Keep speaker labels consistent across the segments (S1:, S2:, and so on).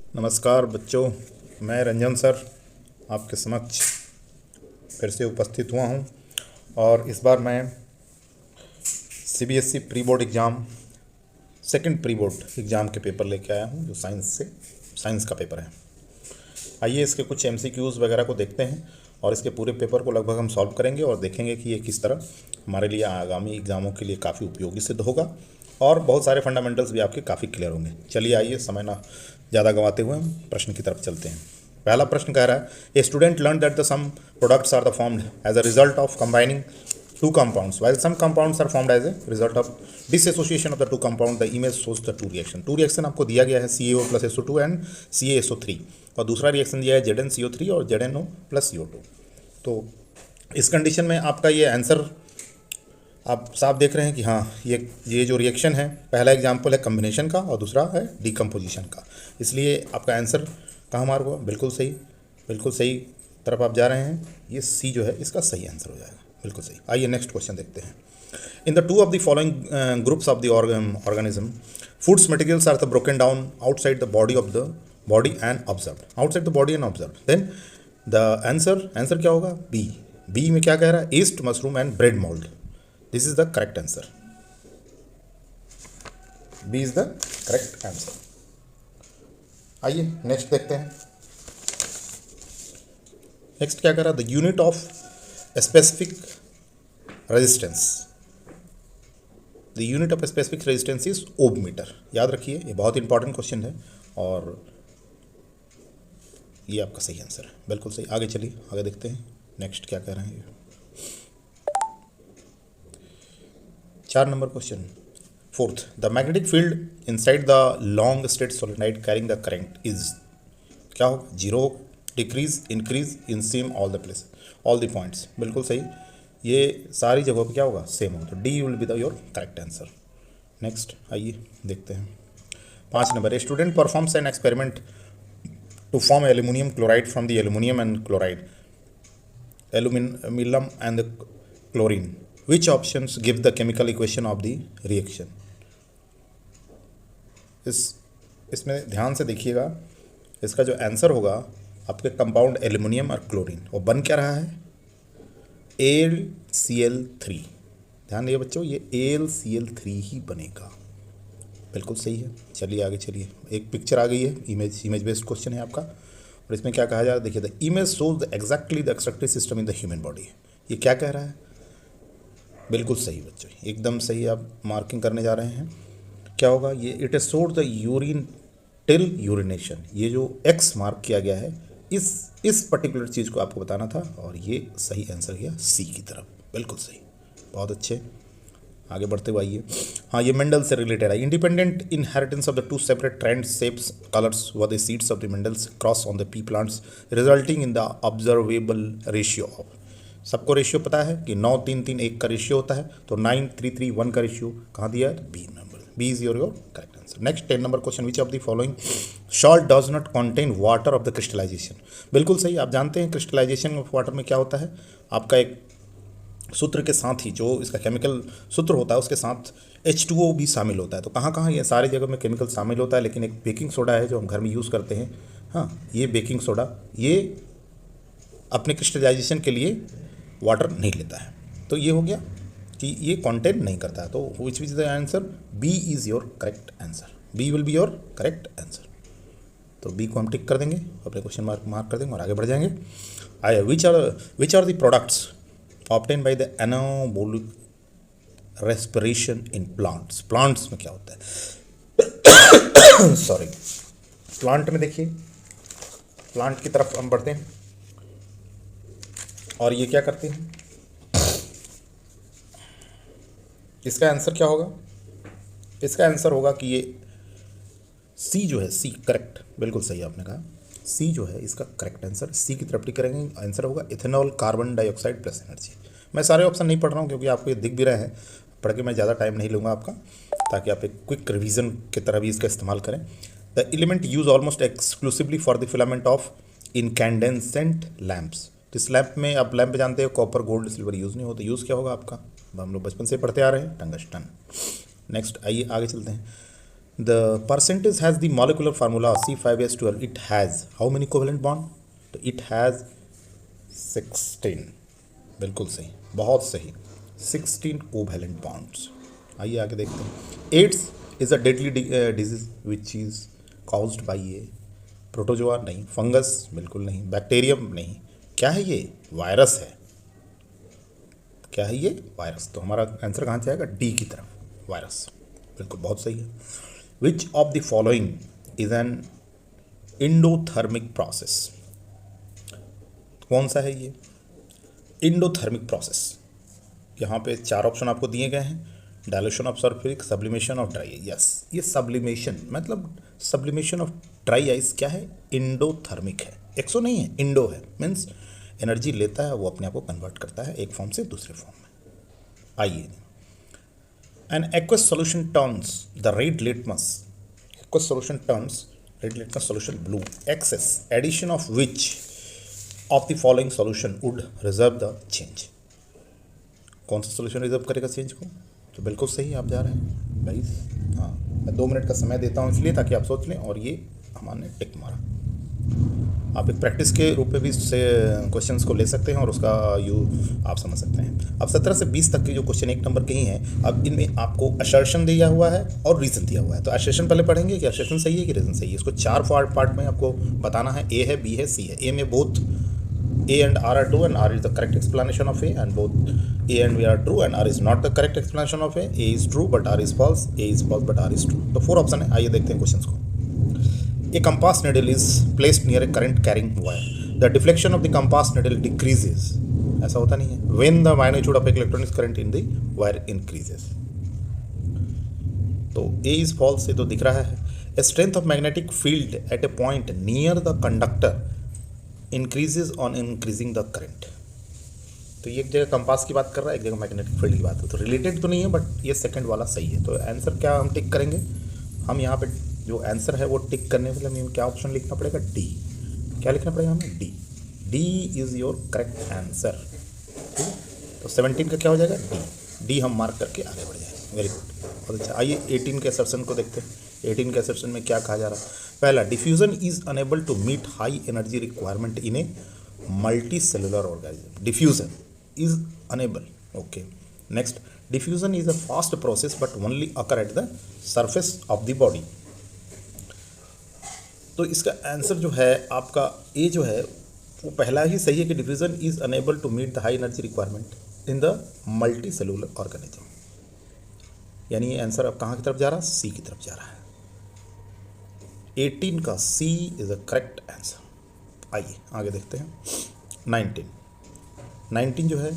S1: नमस्कार बच्चों, मैं रंजन सर आपके समक्ष फिर से उपस्थित हुआ हूं और इस बार मैं CBSE pre board exam second pre board exam के पेपर लेके आया हूं जो साइंस का पेपर है। आइए इसके कुछ एमसीक्यूज़ वगैरह को देखते हैं और इसके पूरे पेपर को लगभग हम सॉल्व करेंगे और देखेंगे कि ये किस तरह हमारे लिए आगामी एग्ज़ामों के लिए काफ़ी उपयोगी सिद्ध होगा और बहुत सारे फंडामेंटल्स भी आपके काफ़ी क्लियर होंगे। चलिए आइए समय ना ज़्यादा गंवाते हुए हम प्रश्न की तरफ चलते हैं। पहला प्रश्न कह रहा है, a student learn that the some products are the formed as a result of combining two compounds while some compounds are formed as a result of disassociation of the two compound. The image shows the two reaction आपको दिया गया है CaO plus SO2 and CaSO3 और दूसरा reaction दिया है ZnCO3 और ZnO plus CO2। तो इस कंडीशन में आपका ये आंसर आप साफ देख रहे हैं कि हाँ ये जो रिएक्शन है, पहला एग्जाम्पल है कम्बिनेशन का और दूसरा है डिकम्पोजिशन का, इसलिए आपका आंसर कहाँ मार्क हुआ? बिल्कुल सही तरफ आप जा रहे हैं। ये सी जो है इसका सही आंसर हो जाएगा, बिल्कुल सही। आइए नेक्स्ट क्वेश्चन देखते हैं। In the two of the following groups of the organism foods materials are the broken down outside the body and observe. Then the answer क्या होगा? बी में क्या कह रहा है? Yeast, mushroom and bread mould. This is the correct answer. B is the correct answer. आइए next देखते हैं। नेक्स्ट क्या कह रहा है? The unit of specific resistance. The unit of specific resistance is ohm metre. याद रखिए, ये बहुत इंपॉर्टेंट क्वेश्चन है और ये आपका सही आंसर है, बिल्कुल सही। आगे चलिए, आगे देखते हैं नेक्स्ट क्या कह रहे हैं। 4 number question, fourth, the magnetic field inside the long straight solenoid carrying the current is क्या होगा? 0, decrease, increase, in same all the place, all the points. बिल्कुल सही, ये सारी जगहों पे क्या होगा? सेम होगा, तो D will be the your correct answer. Next आइए देखते हैं 5 number, a student performs an experiment to form aluminium chloride from the aluminium and chloride, aluminium and chlorine. Which options give the chemical equation of the reaction? इसमें ध्यान से देखिएगा, इसका जो answer होगा आपके कंपाउंड एल्यूमिनियम और क्लोरीन, वो बन क्या रहा है? AlCl3। ध्यान दिए बच्चों, ये AlCl3 ही बनेगा, बिल्कुल सही है। चलिए आगे चलिए, एक पिक्चर आ गई है, इमेज बेस्ड क्वेश्चन है आपका और इसमें क्या कहा जा रहा है? देखिए, the image shows the exactly the extractive system in the human body. ये क्या कह रहा है? बिल्कुल सही बच्चों, एकदम सही। आप मार्किंग करने जा रहे हैं, क्या होगा? ये it is showed the urine till urination. ये जो एक्स मार्क किया गया है, इस पर्टिकुलर चीज़ को आपको बताना था और ये सही आंसर गया सी की तरफ, बिल्कुल सही, बहुत अच्छे। आगे बढ़ते हुए आइए, हाँ ये मेंडल से रिलेटेड है। Independent inheritance of the 2 separate trend shapes colours were the seeds of the Mendel's cross on the P plants resulting in the observable ratio of. सबको रेशियो पता है कि 9-3-3-1 का रेशियो होता है, तो 9-3-3-1 का रेशियो कहाँ दिया है? B number, B is your correct answer. Next 10 number question, which of the following salt does not contain water of the crystallization? बिल्कुल सही, आप जानते हैं क्रिस्टलाइजेशन ऑफ वाटर में क्या होता है, आपका एक सूत्र के साथ ही जो इसका केमिकल सूत्र होता है उसके साथ H2O भी शामिल होता है। तो कहाँ कहाँ ये सारी जगह में केमिकल शामिल होता है, लेकिन एक बेकिंग सोडा है जो हम घर में यूज़ करते हैं। हाँ, ये बेकिंग सोडा ये अपने क्रिस्टलाइजेशन के लिए वाटर नहीं लेता है, तो ये हो गया कि ये कंटेन नहीं करता है। तो which is the answer? B is your correct answer. B will be your correct answer. तो बी को हम टिक कर देंगे, अपने क्वेश्चन मार्क कर देंगे और आगे बढ़ जाएंगे। आइए, which are the products obtain by the anabolic respiration in plants? Plants में क्या होता है? सॉरी, प्लांट में देखिए, प्लांट की तरफ हम बढ़ते हैं और ये क्या करते हैं, इसका आंसर क्या होगा? इसका आंसर होगा कि ये सी जो है, सी करेक्ट, बिल्कुल सही आपने कहा, सी जो है इसका करेक्ट आंसर, सी की तरफ टिक करेंगे। आंसर होगा ethanol carbon dioxide plus energy. मैं सारे ऑप्शन नहीं पढ़ रहा हूँ क्योंकि आपको ये दिख भी रहे हैं, पढ़ के मैं ज़्यादा टाइम नहीं लूँगा आपका, ताकि आप एक क्विक रिवीजन की तरह भी इसका इस्तेमाल करें। The element use almost exclusively for the filament of incandescent lamps. तो इस लैम्प में आप लैम्प जानते हो कॉपर गोल्ड सिल्वर यूज़ नहीं होता, यूज़ क्या होगा आपका? हम लोग बचपन से पढ़ते आ रहे हैं, टंगस्टन। नेक्स्ट आइए आगे चलते हैं। The percentage has the molecular formula C5H12, it has how many covalent bond, तो इट हैज़ 16, बिल्कुल सही, बहुत सही, 16 कोवेलेंट बॉन्ड्स। आइए आगे देखते हैं। AIDS is a deadly disease which is caused by a protozoa, नहीं, फंगस, बिल्कुल नहीं, बैक्टीरियम, नहीं, क्या है ये, वायरस है, क्या है ये, वायरस। तो हमारा आंसर कहाँ से आएगा, डी की तरफ, वायरस, बिल्कुल बहुत सही है। विच of the following is an endothermic process, कौन सा है ये इंडोथर्मिक प्रोसेस। यहाँ पे 4 ऑप्शन आपको दिए गए हैं, dilution of sulphuric, sublimation of dry, yes, ये सब्लिमेशन मतलब सब्लिमेशन ऑफ ड्राई आइस क्या है, इंडोथर्मिक है, एक्सो नहीं है, इंडो है, मीन्स एनर्जी लेता है, वो अपने आप को कन्वर्ट करता है एक फॉर्म से दूसरे फॉर्म में। आइए, an aqueous solution turns the red litmus, aqueous solution turns red litmus solution blue, excess addition of which of the following solution would reverse the change, कौन सा सोल्यूशन रिजर्व करेगा चेंज को, तो बिल्कुल सही आप जा रहे हैं भाई। हाँ, मैं 2 मिनट का समय देता हूँ इसलिए ताकि आप सोच लें, और ये हमारे टिक मारा। आप एक प्रैक्टिस के रूप में भी इससे क्वेश्चंस को ले सकते हैं और उसका आप समझ सकते हैं। अब 17 से 20 तक के जो क्वेश्चन 1 नंबर के ही हैं, अब इनमें आपको असर्शन दिया हुआ है और रीज़न दिया हुआ है। तो असर्शन पहले पढ़ेंगे कि असर्शन सही है कि रीज़न सही है। इसको 4 पार्ट में आपको बताना है, ए है, बी है, सी है। ए में both A and R are true and R is the correct explanation of A, and both A and B are true and R is not the correct explanation of A. A is true but R is false, A is false but R is true. तो 4 option है। आइए देखते हैं questions को। A compass needle is placed near a current carrying wire. The deflection of the compass needle decreases. ऐसा होता नहीं है। When the magnitude of electronic current in the wire increases. तो A is false, ये तो दिख रहा है। A strength of magnetic field at a point near the conductor increases on increasing the current. तो ये एक जगह कंपास की बात कर रहा है, एक जगह मैग्नेटिक फील्ड की बात है, तो रिलेटेड तो नहीं है, बट ये सेकंड वाला सही है। तो आंसर क्या हम टिक करेंगे, हम यहाँ पे जो आंसर है वो टिक करने के लिए हमें क्या ऑप्शन लिखना पड़ेगा, डी। क्या लिखना पड़ेगा हमें, D. D is your correct answer. ठीक है, तो 17 का क्या हो जाएगा, डी। डी हम मार्क करके आगे बढ़ जाएंगे। वेरी गुड, बहुत अच्छा। आइए 18 के असर्शन को देखते हैं। 18 के असर्शन में क्या कहा जा रहा है। पहला, diffusion is unable to meet high energy requirement in a multi cellular organism. Diffusion is unable, okay. Next, diffusion is a fast process but only occur at the surface of the body. तो इसका answer जो है आपका ए जो है वो पहला ही सही है कि diffusion is unable to meet the high energy requirement in the multi cellular organism. यानी ये आंसर अब कहाँ की तरफ जा रहा है, सी की तरफ जा रहा है। 18 का सी इज द करेक्ट आंसर। आइए आगे देखते हैं 19 जो है,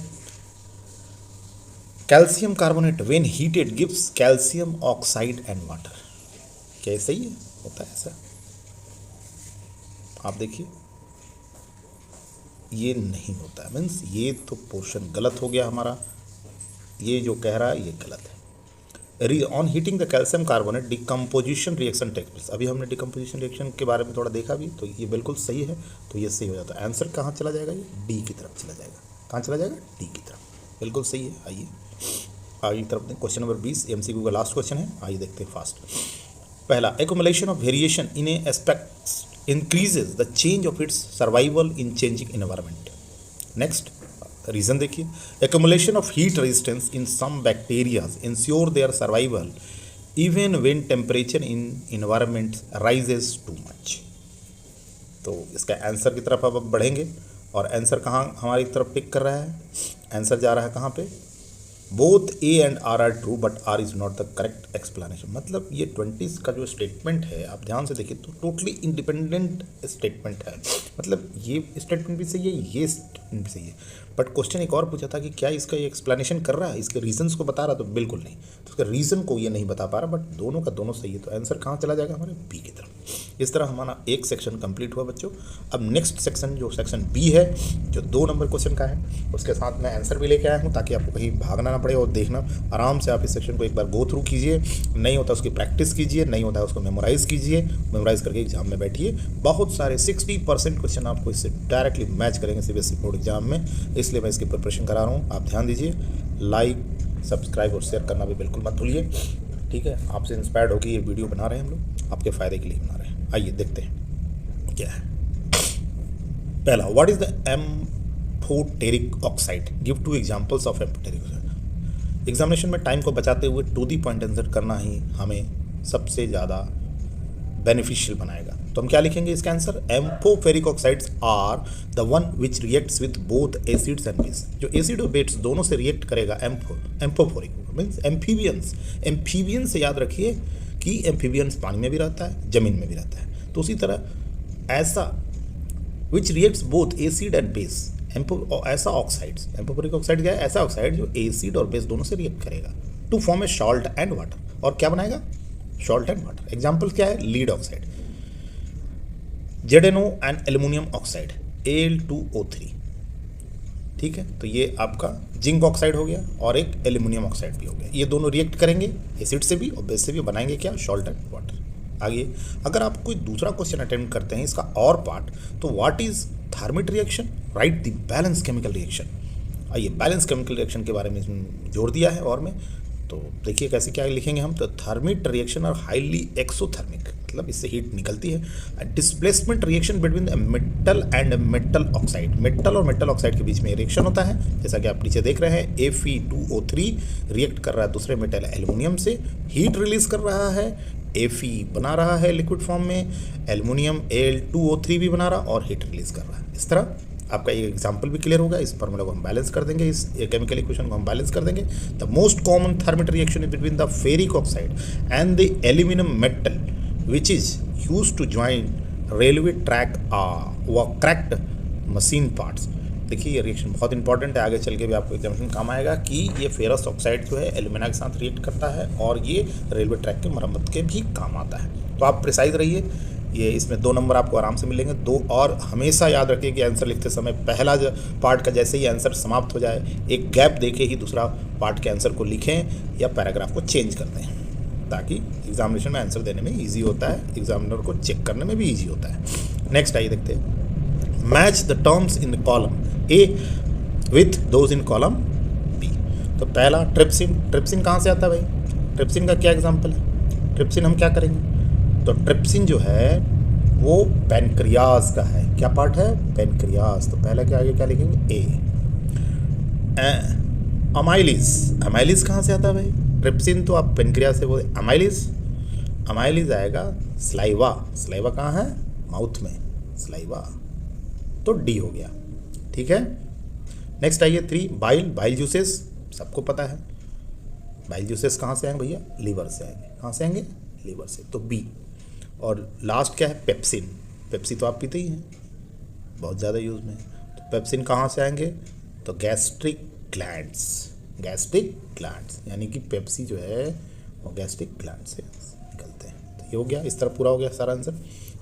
S1: calcium carbonate when heated gives calcium oxide and water. क्या सही है, होता है ऐसा? आप देखिए, ये नहीं होता है, मीन्स ये तो पोर्शन गलत हो गया हमारा। ये जो कह रहा है ये गलत है। On heating the calcium carbonate decomposition reaction takes place. अभी हमने डिकम्पोजिशन रिएक्शन के बारे में थोड़ा देखा भी, तो ये बिल्कुल सही है, तो ये सही हो जाता है। आंसर कहाँ चला जाएगा, ये डी की तरफ चला जाएगा। कहाँ चला जाएगा, डी की तरफ, बिल्कुल सही है। आइए आगे की तरफ दें। क्वेश्चन नंबर 20 MCQ का लास्ट क्वेश्चन है। आइए देखते हैं फास्ट। पहला, accumulation of variation in a aspect increases the change of its survival in changing environment. Next, reason देखिए, accumulation of heat resistance in some bacterias ensure their survival even when temperature in environment rises too much. तो इसका answer की तरफ अब बढ़ेंगे, और answer कहाँ हमारी तरफ टिक कर रहा है, आंसर जा रहा है कहाँ पे, both A and R are true but R is not the correct explanation. मतलब ये 20 का जो स्टेटमेंट है आप ध्यान से देखिए तो टोटली इंडिपेंडेंट स्टेटमेंट है। मतलब ये स्टेटमेंट भी सही है, ये स्टेटमेंट भी सही है, बट क्वेश्चन एक और पूछा था कि क्या इसका ये एक्सप्लेनेशन कर रहा है, इसके रीजंस को बता रहा, तो बिल्कुल नहीं। तो उसका रीज़न को ये नहीं बता पा रहा, बट दोनों का दोनों सही है। तो आंसर कहाँ चला जाएगा, हमारे बी की तरफ। इस तरह हमारा एक सेक्शन कंप्लीट हुआ बच्चों। अब नेक्स्ट सेक्शन जो सेक्शन बी है, जो 2 नंबर क्वेश्चन का है, उसके साथ मैं आंसर भी लेके आया हूँ ताकि आपको कहीं भागना ना पड़े, और देखना आराम से आप इस सेक्शन को एक बार गो थ्रू कीजिए। नहीं होता उसकी प्रैक्टिस कीजिए, नहीं होता है उसको मेमोराइज़ कीजिए, मेमोराइज़ करके एग्जाम में बैठिए। बहुत सारे 60% क्वेश्चन आपको इससे डायरेक्टली मैच करेंगे CBSE बोर्ड एग्जाम में, इसलिए मैं इसकी प्रिपरेशन करा रहा हूँ। आप ध्यान दीजिए, लाइक सब्सक्राइब और शेयर करना भी बिल्कुल मत भूलिए। ठीक है, आपसे इंस्पायर्ड होकर ये वीडियो बना रहे हैं हम लोग, आपके फ़ायदे के लिए बना रहे हैं। आइए देखते हैं क्या है। पहला, what is the amphoteric oxide, give 2 examples of amphoteric oxide. Examination में टाइम को बचाते हुए टू दी पॉइंट आंसर करना ही हमें सबसे ज़्यादा बेनिफिशियल बनाएगा। तो हम क्या लिखेंगे इसका answer, amphoteric oxides are the one which reacts with both acids and base. जो एसिड और बेस दोनों से रिएक्ट करेगा एम्फोफोरिक मीन्स एम्फीबियंस। एम्फीबियंस से याद रखिए कि एम्फीबियंस पानी में भी रहता है, जमीन में भी रहता है। तो उसी तरह ऐसा विच reacts both acid and base, ऐसा ऑक्साइड्स, एम्फोफोरिक ऑक्साइड क्या है, ऐसा ऑक्साइड जो एसिड और बेस दोनों से रिएक्ट करेगा to form a salt and water. और क्या बनाएगा, सॉल्ट एंड वाटर। एग्जाम्पल क्या है, lead oxide, ZnO and aluminium oxide Al2O3। ठीक है, तो ये आपका जिंक ऑक्साइड हो गया और एक एल्यूमिनियम ऑक्साइड भी हो गया। ये दोनों रिएक्ट करेंगे एसिड से भी और बेस से भी, बनाएंगे क्या, सॉल्ट एंड वाटर। आगे अगर आप कोई दूसरा क्वेश्चन अटेम्प्ट करते हैं इसका और पार्ट, तो what is thermite reaction, write the balance chemical reaction. आइए बैलेंस केमिकल रिएक्शन के बारे में इसमें जोड़ दिया है और में, तो देखिए कैसे क्या लिखेंगे हम। तो थर्मिट रिएक्शन और हाईली एक्सोथर्मिक, मतलब इससे हीट निकलती है। Displacement reaction between metal and metal oxide, metal और मेटल ऑक्साइड के बीच में रिएक्शन होता है, जैसा कि आप नीचे देख रहे हैं। Fe2O3 रिएक्ट कर रहा है दूसरे मेटल एल्यूमिनियम से, हीट रिलीज कर रहा है, Fe बना रहा है लिक्विड फॉर्म में, एल्यूमिनियम Al2O3 भी बना रहा और हीट रिलीज कर रहा है। इस तरह आपका ये एग्जाम्पल भी क्लियर होगा। इस फॉर्मूला को हम बैलेंस कर देंगे, इस केमिकल इक्वेशन को हम बैलेंस कर देंगे। The most common thermite reaction is between the ferric oxide and the aluminium metal which is use to join railway track व क्रैक्ड मशीन पार्ट्स। देखिए ये रिएक्शन बहुत इंपॉर्टेंट है, आगे चल के भी आपको एग्जामिनेशन काम आएगा कि ये फेरस ऑक्साइड जो है एल्यूमिना के साथ रिएक्ट करता है और ये रेलवे ट्रैक की मरम्मत के भी काम आता है। तो आप प्रिसाइज रहिए, ये इसमें 2 नंबर आपको आराम से मिलेंगे 2। और हमेशा याद रखिए कि आंसर लिखते समय पहला जो पार्ट का जैसे ही आंसर समाप्त हो जाए, एक गैप देके ही दूसरा पार्ट के आंसर को लिखें या पैराग्राफ को चेंज कर दें, ताकि एग्जामिनेशन में आंसर देने में ईजी होता है, एग्जामिनर को चेक करने में भी ईजी होता है। नेक्स्ट आइए देखते हैं, match the terms in column A with those in column B. तो पहला ट्रिप्सिन, ट्रिप्सिन कहाँ से आता है भाई, ट्रिप्सिन का क्या एग्जाम्पल है। ट्रिप्सिन हम क्या करेंगे, तो ट्रिप्सिन जो है वो पैनक्रियाज का है। क्या पार्ट है, पैनक्रियाज। तो पहले क्या आगे क्या लिखेंगे, ए। अमाइलिस, अमाइलिस कहाँ से आता है भाई, ट्रिप्सिन तो आप पैनक्रियाज से बोले, अमाइलिस, अमाइलिस आएगा स्लाइवा, स्लाइवा कहाँ है, माउथ में, स्लाइवा। तो डी हो गया, ठीक है। नेक्स्ट आइए 3, बाइल, बाइल जूसेस सबको पता है, बाइल जूसेस कहाँ से आएंगे भैया, लीवर से आएंगे। कहाँ से आएंगे, लीवर से, तो बी। और लास्ट क्या है, पेप्सिन, पेप्सी तो आप पीते ही हैं, बहुत ज़्यादा यूज़ में। तो पेप्सिन कहाँ से आएंगे, तो गैस्ट्रिक ग्लैंड्स, गैस्ट्रिक ग्लैंड्स, यानी कि पेप्सी जो है वो गैस्ट्रिक ग्लैंड से निकलते हैं। तो ये हो गया, इस तरह पूरा हो गया सारा आंसर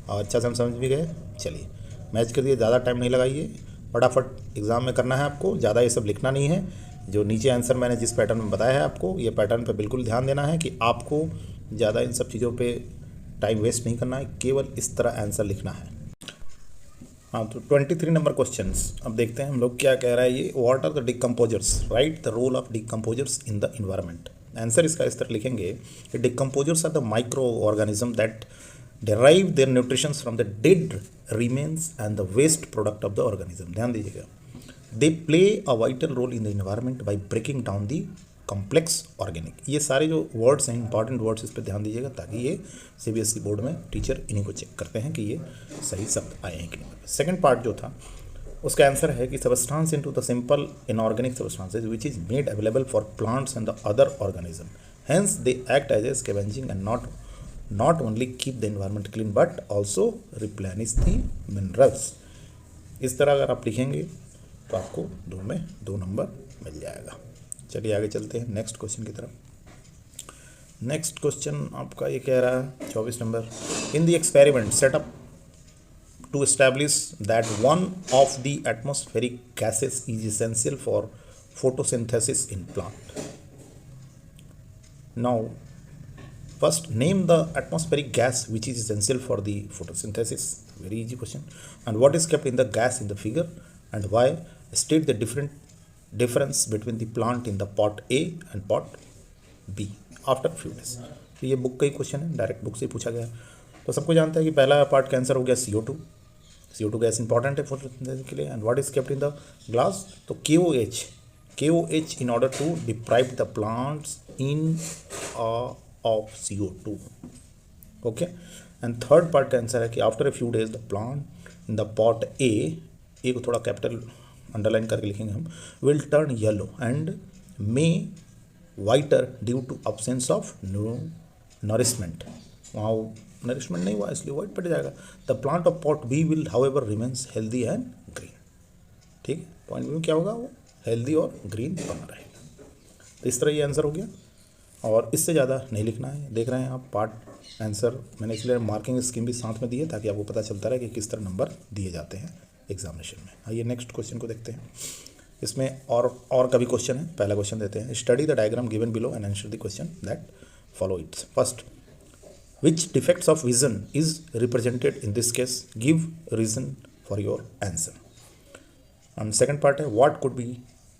S1: और अच्छा से हम समझ भी गए। चलिए मैच कर दिए, ज़्यादा टाइम नहीं लगाइए, फटाफट एग्ज़ाम में करना है आपको, ज़्यादा ये सब लिखना नहीं है। जो नीचे आंसर मैंने जिस पैटर्न में बताया है आपको, ये पैटर्न पे बिल्कुल ध्यान देना है कि आपको ज़्यादा इन सब चीज़ों पे टाइम वेस्ट नहीं करना है, केवल इस तरह आंसर लिखना है। हाँ, तो 23 नंबर क्वेश्चंस अब देखते हैं हम लोग क्या कह रहा है ये। What are the decomposers, write the role of decomposers in the environment. Answer इसका इस तरह लिखेंगे, decomposers are the micro organism that derive their nutrition from the dead remains and the waste product of the organism। ध्यान दीजिएगा, they play a vital role in the environment by breaking down the complex organic। ये सारे जो words हैं important words, इस पर ध्यान दीजिएगा ताकि ये CBSE बोर्ड में टीचर इन्हीं को चेक करते हैं कि ये सही शब्द आए हैं कि नहीं। सेकेंड पार्ट जो था उसका आंसर है कि substance into the simple inorganic substances which is made available for plants and the other organism, hence they act as a scavenging and not only keep the environment clean but also replenish the minerals। इस तरह अगर आप लिखेंगे तो आपको 2 में 2 number मिल जाएगा। चलिए आगे चलते हैं नेक्स्ट क्वेश्चन की तरफ। नेक्स्ट क्वेश्चन आपका ये कह रहा है 24 number, in the experiment setup to establish that one of the atmospheric gases is essential for photosynthesis in plant. Now first name the atmospheric gas which is essential for the photosynthesis, very easy question, and what is kept in the gas in the figure and why, state the difference between the plant in the pot A and pot B। After few days. तो ये book का ही question है, direct book से ही पूछा गया है। तो सबको जानता है कि पहला पार्ट का आंसर हो गया CO2। CO2 गैस इंपॉर्टेंट है फोटोसिंथेसिस के लिए। And what is kept in the glass, तो KOH in order to deprive the plants in of CO2। Okay. And third part का आंसर है कि after a few days the plant in the pot A को थोड़ा capital underline करके लिखेंगे हम, will turn yellow and may whiter due to absence of nourishment. वहाँ nourishment नहीं हुआ इसलिए वाइट पड़ जाएगा। The plant of pot B will however remains healthy and green. ठीक है, पॉइंट बी में क्या होगा, वो हेल्दी और ग्रीन बना रहेगा। तो इस तरह ये आंसर हो गया और इससे ज़्यादा नहीं लिखना है। देख रहे हैं आप पार्ट आंसर मैंने इसलिए मार्किंग स्कीम भी साथ में दी है ताकि आपको पता चलता रहे कि किस तरह नंबर दिए जाते हैं एग्जामिनेशन में। आइए नेक्स्ट क्वेश्चन को देखते हैं। इसमें और का भी क्वेश्चन है। पहला क्वेश्चन देते हैं, study the diagram given below and answer the question that follow it's. First, which defects of vision is represented in this case, give reason for your answer. And second part है, what could be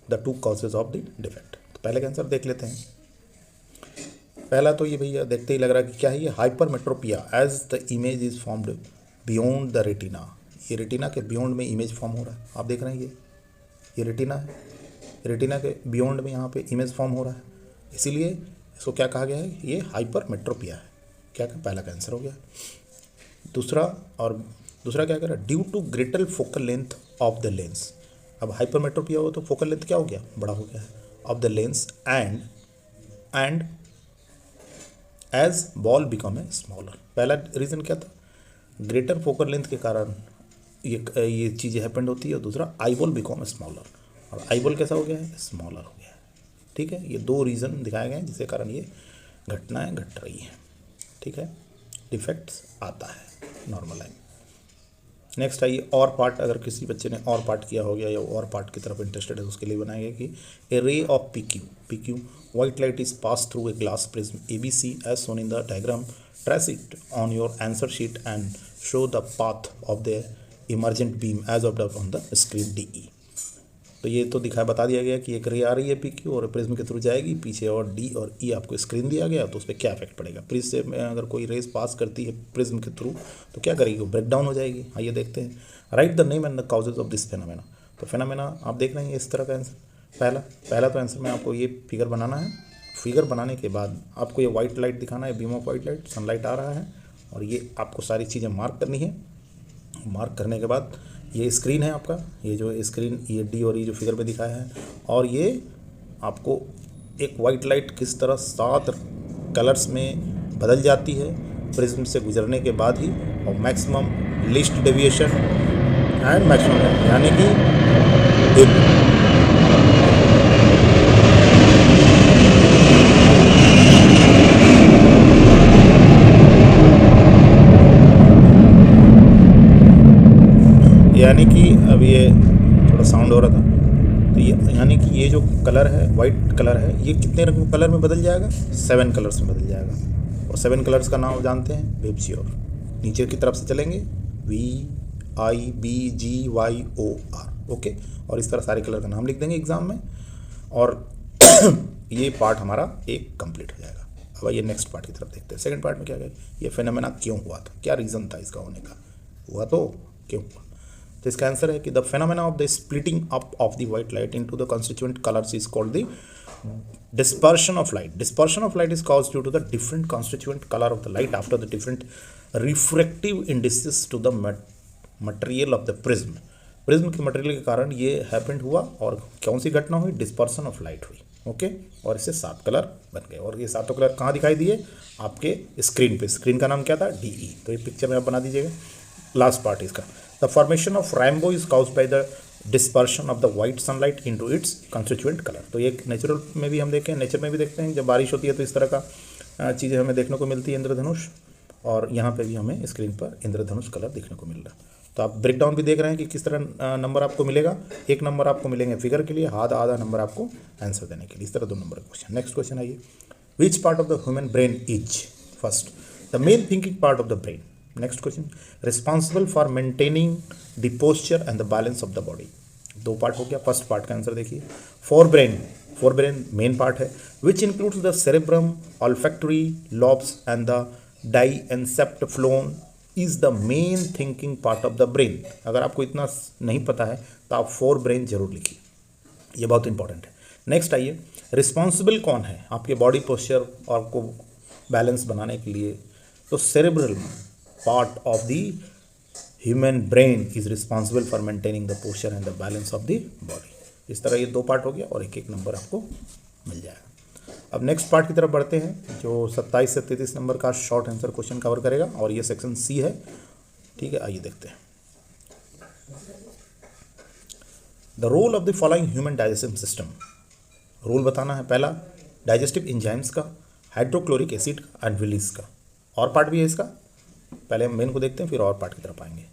S1: the two causes of the defect। तो पहले का answer देख लेते हैं। पहला तो ये भैया देखते ही लग रहा है कि क्या है ये, hypermetropia as the image is formed beyond the retina. ये रेटिना के बियॉन्ड में इमेज फॉर्म हो रहा है, आप देख रहे हैं ये रेटिना है, रेटिना के बियॉन्ड में यहाँ पे इमेज फॉर्म हो रहा है, इसीलिए इसको क्या कहा गया है, ये हाइपरमेट्रोपिया है। क्या पहला का आंसर हो गया। दूसरा क्या कह रहा है, due to greater focal length of the lens. अब हाइपरमेट्रोपिया हो तो फोकल लेंथ क्या हो गया, बड़ा हो गया है of the lens and eyeball become a smaller. पहला रीज़न क्या था, ग्रेटर फोकल लेंथ के कारण ये चीज़ें हैपेंड होती है। और दूसरा eye ball become a smaller, और आई बॉल कैसा हो गया है, स्मॉलर हो गया है। ठीक है, ये दो रीज़न दिखाए गए हैं जिसके कारण ये घटनाएँ घट रही हैं। ठीक है, डिफेक्ट्स आता है नॉर्मल लाइन। नेक्स्ट आइए, और पार्ट अगर किसी बच्चे ने और पार्ट किया हो गया या और पार्ट की तरफ इंटरेस्टेड है तो उसके लिए बनाएंगे कि a ray of PQ white light is pass through a glass prism ABC as shown in the diagram, trace it on your answer sheet and show the path of the emergent beam as observed on the screen DE। तो ये तो बता दिया गया कि एक रे आ रही है PQ और प्रिज्म के थ्रू जाएगी पीछे, और D और E आपको स्क्रीन दिया गया, तो उस पर क्या इफेक्ट पड़ेगा। प्रिज्म से अगर कोई रेस पास करती है प्रिज्म के थ्रू तो क्या करेगी, वो ब्रेक डाउन हो जाएगी। आइए देखते हैं, right the name and the causes of this phenomena. तो फेनोमेना आप देख रहे हैं इस तरह का आंसर। पहला तो आंसर में आपको ये फिगर बनाना है। फिगर बनाने के बाद आपको ये वाइट लाइट दिखाना है, beam of white light, sunlight आ रहा है, और ये आपको सारी चीज़ें मार्क करनी है। मार्क करने के बाद ये स्क्रीन है आपका, ये जो स्क्रीन, ये D और E जो फिगर में दिखाया है, और ये आपको एक वाइट लाइट किस तरह 7 कलर्स में बदल जाती है प्रिज्म से गुजरने के बाद ही, और maximum least deviation and maximum, यानी कि अब ये थोड़ा साउंड हो रहा था, तो ये यानी कि ये जो कलर है, वाइट कलर है, ये कितने रंग कलर में बदल जाएगा, 7 कलर्स में बदल जाएगा। और 7 कलर्स का नाम जानते हैं, वेबसियोर। नीचे की तरफ से चलेंगे VIBGYOR, ओके। और इस तरह सारे कलर का नाम लिख देंगे एग्जाम में, और ये पार्ट हमारा एक कंप्लीट हो जाएगा। अब आइए नेक्स्ट पार्ट की तरफ देखते हैं। सेकंड पार्ट में क्या है, ये फेनोमेना क्यों हुआ था, क्या रीज़न था इसका होने का, हुआ तो क्यों हुआ। तो इसका आंसर है कि the phenomena of the splitting up of the white light into the constituent colours is called the dispersion of light. Dispersion of light is caused due to the different constituent color of the light after the different refractive indices to the material of the prism. Prism के material के कारण ये happened हुआ, और कौन सी घटना हुई, dispersion of light हुई, ओके। और इससे 7 कलर बन गए, और ये 7 कलर कहाँ दिखाई दिए, आपके स्क्रीन पे। स्क्रीन का नाम क्या था, DE। तो ये पिक्चर में आप बना दीजिएगा। लास्ट पार्ट इसका, the formation of rainbow is caused by the dispersion of the white sunlight into its constituent colour. तो ये नेचुरल में भी हम देखें, नेचर में भी देखते हैं, जब बारिश होती है तो इस तरह का चीज़ें हमें देखने को मिलती है, इंद्रधनुष, और यहाँ पे भी हमें स्क्रीन पर इंद्रधनुष कलर देखने को मिल रहा है। तो आप ब्रेक डाउन भी देख रहे हैं कि किस तरह नंबर आपको मिलेगा। 1 नंबर आपको मिलेंगे फिगर के लिए, आधा नंबर आपको आंसर देने के लिए, इस तरह 2 नंबर का क्वेश्चन। नेक्स्ट क्वेश्चन आइए, which part of the human brain is, first the main thinking part of the brain. Next question, responsible for maintaining the posture and the balance of the body. 2 part हो गया। First part का answer देखिए, forebrain main part है, which includes the cerebrum, olfactory lobes and the diencephalon is the main thinking part of the brain. अगर आपको इतना नहीं पता है तो आप फोर ब्रेन जरूर लिखिए, ये बहुत इंपॉर्टेंट है। नेक्स्ट आइए, रिस्पॉन्सिबल कौन है आपके बॉडी पोस्चर और को बैलेंस बनाने के लिए? तो cerebral part of the human brain is responsible for maintaining the posture and the balance of the body. इस तरह ये दो पार्ट हो गया और एक एक नंबर आपको मिल जाएगा। अब नेक्स्ट पार्ट की तरफ बढ़ते हैं जो 27 से 33 नंबर का शॉर्ट आंसर क्वेश्चन कवर करेगा और ये सेक्शन सी है। ठीक है, आइए देखते हैं। The role of the following human digestive system. Role बताना है, पहला डाइजेस्टिव एंजाइम्स का, हाइड्रोक्लोरिक एसिड का एंड विलीज का। और पार्ट भी है इसका, पहले हम मेन को देखते हैं फिर और पार्ट की तरफ आएंगे।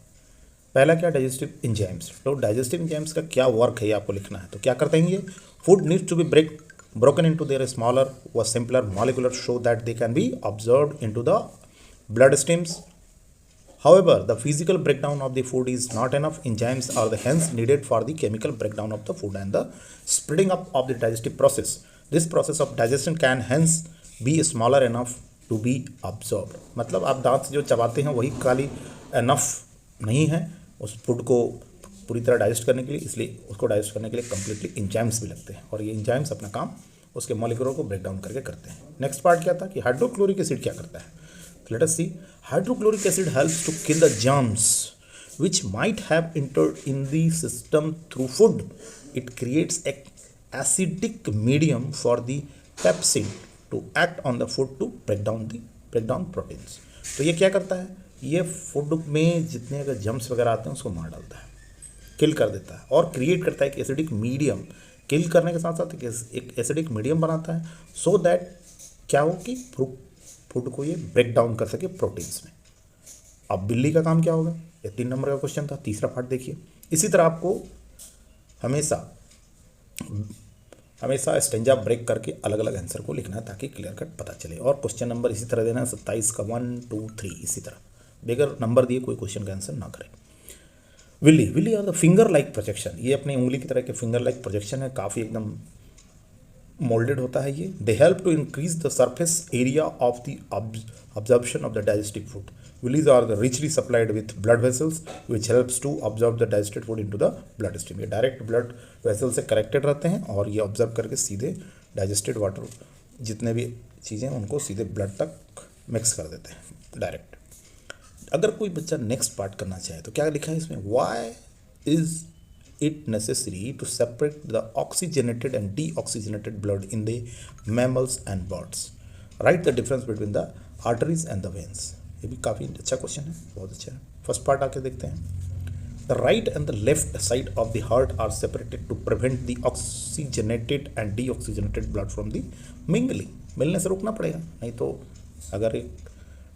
S1: पहला क्या, डाइजेस्टिव एंजाइम्स। तो डाइजेस्टिव एंजाइम्स का क्या वर्क है ये आपको लिखना है। तो क्या करते हैं ये, food needs to be broken into their smaller or simpler molecular so that they can be absorbed into the blood streams. However, the physical breakdown of the food is not enough. Enzymes are the hence needed for the chemical breakdown of the food and the spreading up of the digestive process. This process of digestion can hence be smaller enough to be absorbed. मतलब आप दांत से जो चबाते हैं वही खाली enough नहीं है उस फूड को पूरी तरह डाइजेस्ट करने के लिए, इसलिए उसको डाइजेस्ट करने के लिए कम्प्लीटली इंजाइम्स भी लगते हैं और ये इंजाइम्स अपना काम उसके मॉलिक्यूलों को ब्रेक डाउन करके करते हैं। नेक्स्ट पार्ट क्या था कि हाइड्रोक्लोरिक एसिड क्या करता है। तो let us see, hydrochloric acid helps to kill the germs which might have entered in the system through food. It creates acidic medium for the pepsin to act on the food to break down proteins. तो ये क्या करता है, ये food में जितने अगर germs वगैरह आते हैं उसको मार डालता है, किल कर देता है और क्रिएट करता है एक एसिडिक मीडियम। किल करने के साथ साथ एक एसिडिक मीडियम बनाता है सो दैट क्या हो कि फूड को ये ब्रेक डाउन कर सके प्रोटीन्स में। अब बिल्ली का काम क्या होगा, ये 3 नंबर का क्वेश्चन था। तीसरा पार्ट देखिए, इसी तरह आपको हमेशा स्टेंजा ब्रेक करके अलग अलग आंसर को लिखना है ताकि क्लियर कट पता चले। और क्वेश्चन नंबर इसी तरह देना है 27 का 1 2 3 इसी तरह बगैर नंबर दिए कोई क्वेश्चन का आंसर ना करें। विली और द फिंगर लाइक प्रोजेक्शन, ये अपनी उंगली की तरह के फिंगर लाइक प्रोजेक्शन है, काफ़ी एकदम मोल्डेड होता है ये। They help to increase the surface area of the absorption of the digestive food. Villi are the richly supplied with blood vessels which helps to absorb the digested food into the blood stream. ये direct blood vessel से connected रहते हैं और ये observe करके सीधे digested water जितने भी चीज़ें उनको सीधे ब्लड तक मिक्स कर देते हैं डायरेक्ट। अगर कोई बच्चा नेक्स्ट पार्ट करना चाहे तो क्या लिखा है इसमें, why is it necessary to separate the oxygenated and deoxygenated blood in the mammals and birds. Write the difference between the arteries and the veins. ये भी काफ़ी अच्छा क्वेश्चन है, बहुत अच्छा है। फर्स्ट पार्ट आके देखते हैं। The right and the left side of the heart are separated to prevent the oxygenated and deoxygenated blood from the mingling. मिलने से रोकना पड़ेगा, नहीं तो अगर एक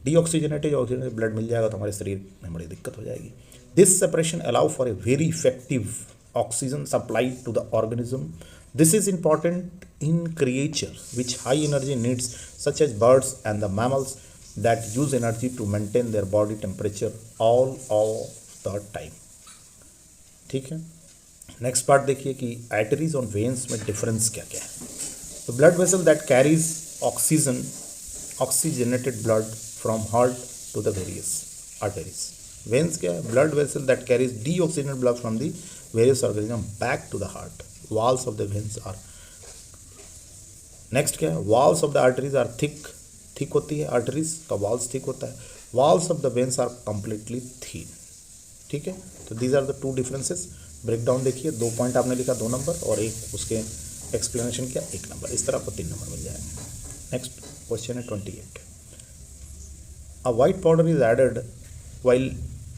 S1: डीऑक्सीजनेटेड ऑक्सीजनेटेड ब्लड मिल जाएगा तो हमारे शरीर में बड़ी दिक्कत हो जाएगी। This separation allow for a very effective oxygen supply to the organism. This is important in creature which high energy needs such as birds and the mammals that use energy to maintain their body temperature all the time. ठीक है, next part देखिए कि arteries और veins में difference क्या क्या है। तो blood vessel that carries oxygenated blood from heart to the various arteries. Veins क्या है, blood vessel that carries deoxygenated blood from the various organism back to the heart. Walls of the veins are next क्या है, walls of the arteries are thick होती है, arteries का walls thick होता है, walls of the veins are completely thin. ठीक है, तो these are the two differences. Breakdown देखिए, 2 पॉइंट आपने लिखा 2 नंबर और एक उसके एक्सप्लेनेशन किया 1 नंबर, इस तरह आपको 3 नंबर मिल जाएंगे। नेक्स्ट क्वेश्चन है 28. A white powder is added while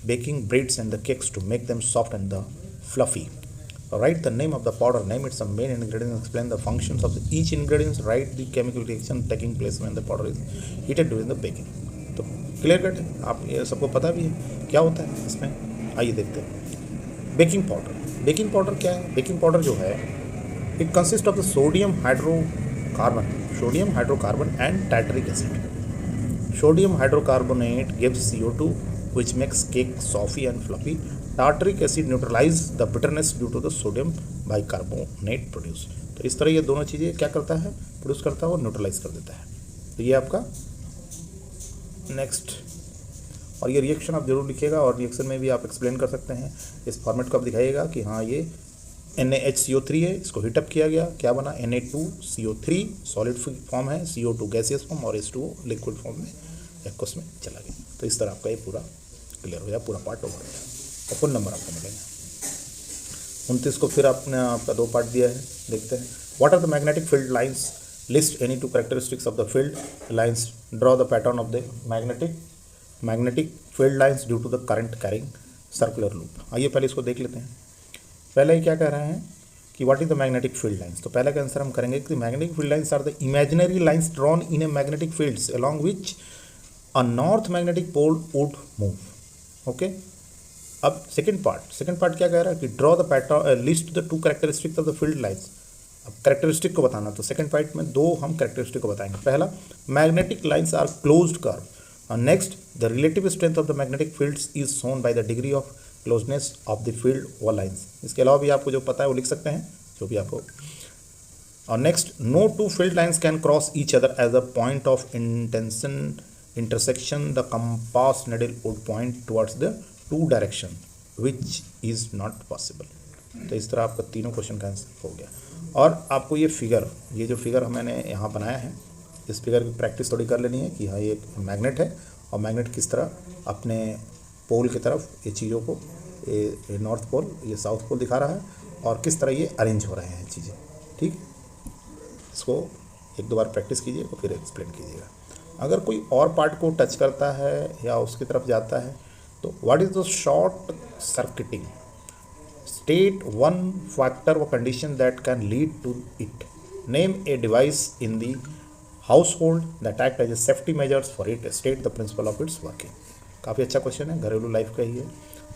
S1: baking breads and the cakes to make them soft and the fluffy. Write the name of the powder, name its main ingredients, explain the functions of each ingredient, write the chemical reaction taking place when the powder is heated during the baking. तो clear cut है, आप ये सबको पता भी है क्या होता है इसमें। आइए देखते हैं बेकिंग पाउडर। बेकिंग पाउडर क्या है, बेकिंग पाउडर जो है it consist of the sodium hydrocarbon and tartaric acid. Sodium hydrocarbonate gives CO2 which makes cake soft and fluffy. Tartaric acid neutralizes the bitterness due to the sodium bicarbonate produced. तो इस तरह ये दोनों चीज़ें क्या करता है, प्रोड्यूस करता है और न्यूट्रलाइज कर देता है। तो ये आपका नेक्स्ट, और ये रिएक्शन आप जरूर लिखिएगा और रिएक्शन में भी आप एक्सप्लेन कर सकते हैं। इस फॉर्मेट को आप दिखाइएगा कि हाँ ये NaHCO3 है, इसको हीटअप किया गया, क्या बना Na2CO3 सॉलिड फॉर्म है, CO2 गैसियस फॉर्म और H2O लिक्विड फॉर्म में एक्वस में चला गया। तो इस तरह आपका ये पूरा क्लियर हो गया, पूरा पार्ट ओवर गया और फुल नंबर आपको मिलेंगे। 29 को फिर आपने आपका 2 पार्ट दिया है, देखते हैं। What are the magnetic field lines, list any 2 characteristics of the field lines, draw the pattern of the magnetic field lines due to the current carrying circular loop. आइए पहले इसको देख लेते हैं। पहले ही क्या कह रहे हैं कि what is the magnetic field lines, तो पहले का आंसर हम करेंगे कि magnetic field lines are the imaginary lines drawn in a magnetic fields along which a north magnetic pole would move. Okay, अब सेकंड पार्ट क्या कह रहा है कि draw the pattern, list the 2 characteristics of the field lines. अब characteristic को बताना, तो सेकंड पार्ट में 2 हम कैरेक्टरिस्टिक को बताएंगे। पहला, magnetic lines are closed curve, and next the relative strength of the magnetic fields is shown by the degree of closeness of the field or lines। इसके अलावा भी आपको जो पता है वो लिख सकते हैं, जो भी आपको। और next, no 2 field lines can cross each other as a point of intersection, the compass needle would point towards the 2 direction which is not possible। तो इस तरह आपका तीनों क्वेश्चन का आंसर हो गया। और आपको ये जो फिगर मैंने यहाँ बनाया है, इस फिगर की प्रैक्टिस थोड़ी कर लेनी है कि हाँ ये मैग्नेट है और मैग्नेट किस तरह अपने पोल की तरफ ये चीज़ों को, ये नॉर्थ पोल, ये साउथ पोल दिखा रहा है और किस तरह ये अरेंज हो रहे हैं चीज़ें। ठीक, इसको 1-2 बार प्रैक्टिस कीजिए और फिर एक्सप्लेन कीजिएगा। अगर कोई और पार्ट को टच करता है या उसकी तरफ जाता है तो what is the short circuiting, state 1 factor व condition that can lead to it, name a device in the household that act as a safety measures for it, state the principle of its working. काफ़ी अच्छा question है, घरेलू life का ही है।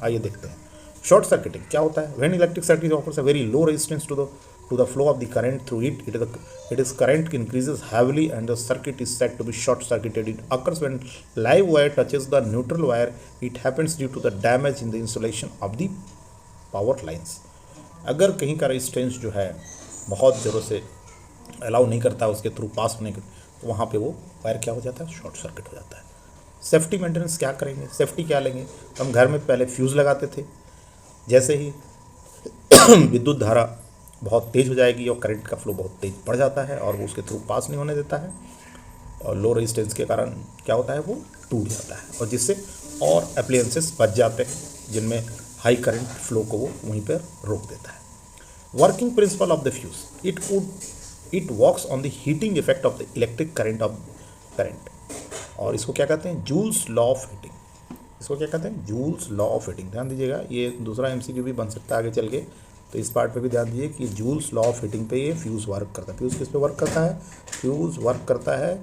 S1: आइए देखते हैं। शॉर्ट सर्किटिंग क्या होता है? When electric circuit offers a very low resistance to the flow of the current through it, it is current increases heavily and the circuit is said to be short circuited. It occurs when live wire touches the neutral wire. It happens due to the damage in the insulation of the power lines। अगर कहीं का resistance जो है बहुत ज़ोरों से allow नहीं करता उसके थ्रू पास होने के, तो वहाँ पे वो वायर क्या हो जाता है, शॉर्ट सर्किट हो जाता है। सेफ्टी मेंटेनेंस क्या करेंगे, सेफ्टी क्या लेंगे? तो हम घर में पहले फ्यूज़ लगाते थे, जैसे ही विद्युत धारा बहुत तेज़ हो जाएगी और करंट का फ्लो बहुत तेज़ बढ़ जाता है और वो उसके थ्रू पास नहीं होने देता है और लो रेजिस्टेंस के कारण क्या होता है, वो टूट जाता है और जिससे और एप्लायंसेस बच जाते हैं जिनमें हाई करंट फ्लो को वो वहीं पर रोक देता है। Working principle of the fuse, it works on the heating effect of the electric current और इसको क्या कहते हैं, जूल्स लॉ ऑफ हीटिंग। इसको क्या कहते हैं, जूल्स लॉ ऑफ हीटिंग। ध्यान दीजिएगा, ये दूसरा MCQ भी बन सकता है आगे चल के, तो इस पार्ट पे भी ध्यान दीजिए कि जूल्स लॉ ऑफ हीटिंग पे ये फ्यूज़ वर्क करता है। फ्यूज़ किस पे वर्क करता है, फ्यूज़ वर्क करता है,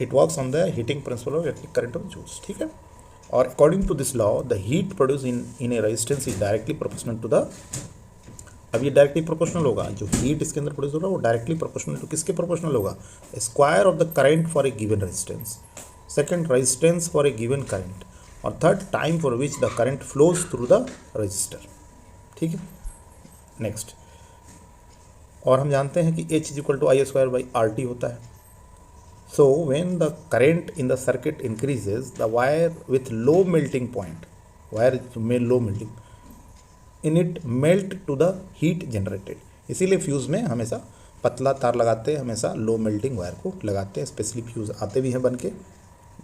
S1: it works on the heating principle of electric current of Joule's. ठीक है, और according to this law the heat produce in a resistance is directly proportional to the, अब ये डायरेक्टली प्रोपोर्शनल होगा, जो हीट इसके अंदर प्रोड्यूस हो रहा है वो डायरेक्टली प्रोपोर्शनल टू किसके प्रोपोर्शनल होगा, square of the current for a given resistance, second resistance for a given current और third time for which the current flows through the resistor. ठीक है, नेक्स्ट, और हम जानते हैं कि H = I² होता है। So when the current in the circuit increases the wire with low melting point, wire में low melting in it melt to the heat generated. इसीलिए फ्यूज़ में हमेशा पतला तार लगाते हैं, हमेशा लो मेल्टिंग वायर को लगाते हैं। स्पेशली फ्यूज़ आते भी हैं बन के,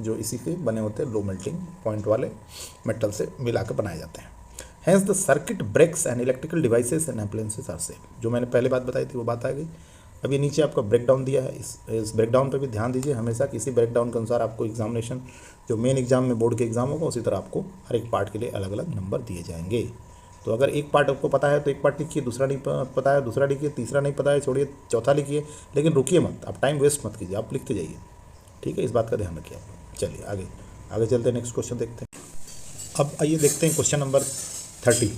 S1: जो इसी के बने होते हैं, लो मेल्टिंग पॉइंट वाले मेटल से मिला कर बनाए जाते हैं। Hence the circuit breaks and electrical devices and appliances are safe. जो मैंने पहले बात बताई थी वो बात आ गई। अब ये नीचे आपका ब्रेक डाउन दिया है, इस ब्रेक डाउन पर भी ध्यान दीजिए। हमेशा किसी ब्रेक डाउन के अनुसार आपको एग्जामिनेशन, जो मेन एग्जाम में बोर्ड के एग्जाम होगा, उसी तरह आपको हर एक पार्ट के लिए अलग अलग नंबर दिए जाएंगे। तो अगर एक पार्ट आपको पता है तो एक पार्ट लिखिए, दूसरा नहीं पता है दूसरा लिखिए, तीसरा नहीं पता है छोड़िए, चौथा लिखिए, लेकिन रुकिए मत, आप टाइम वेस्ट मत कीजिए, आप लिखते जाइए। ठीक है, इस बात का ध्यान रखिए आप। चलिए आगे चलते हैं, नेक्स्ट क्वेश्चन देखते हैं। अब आइए देखते हैं question number 30।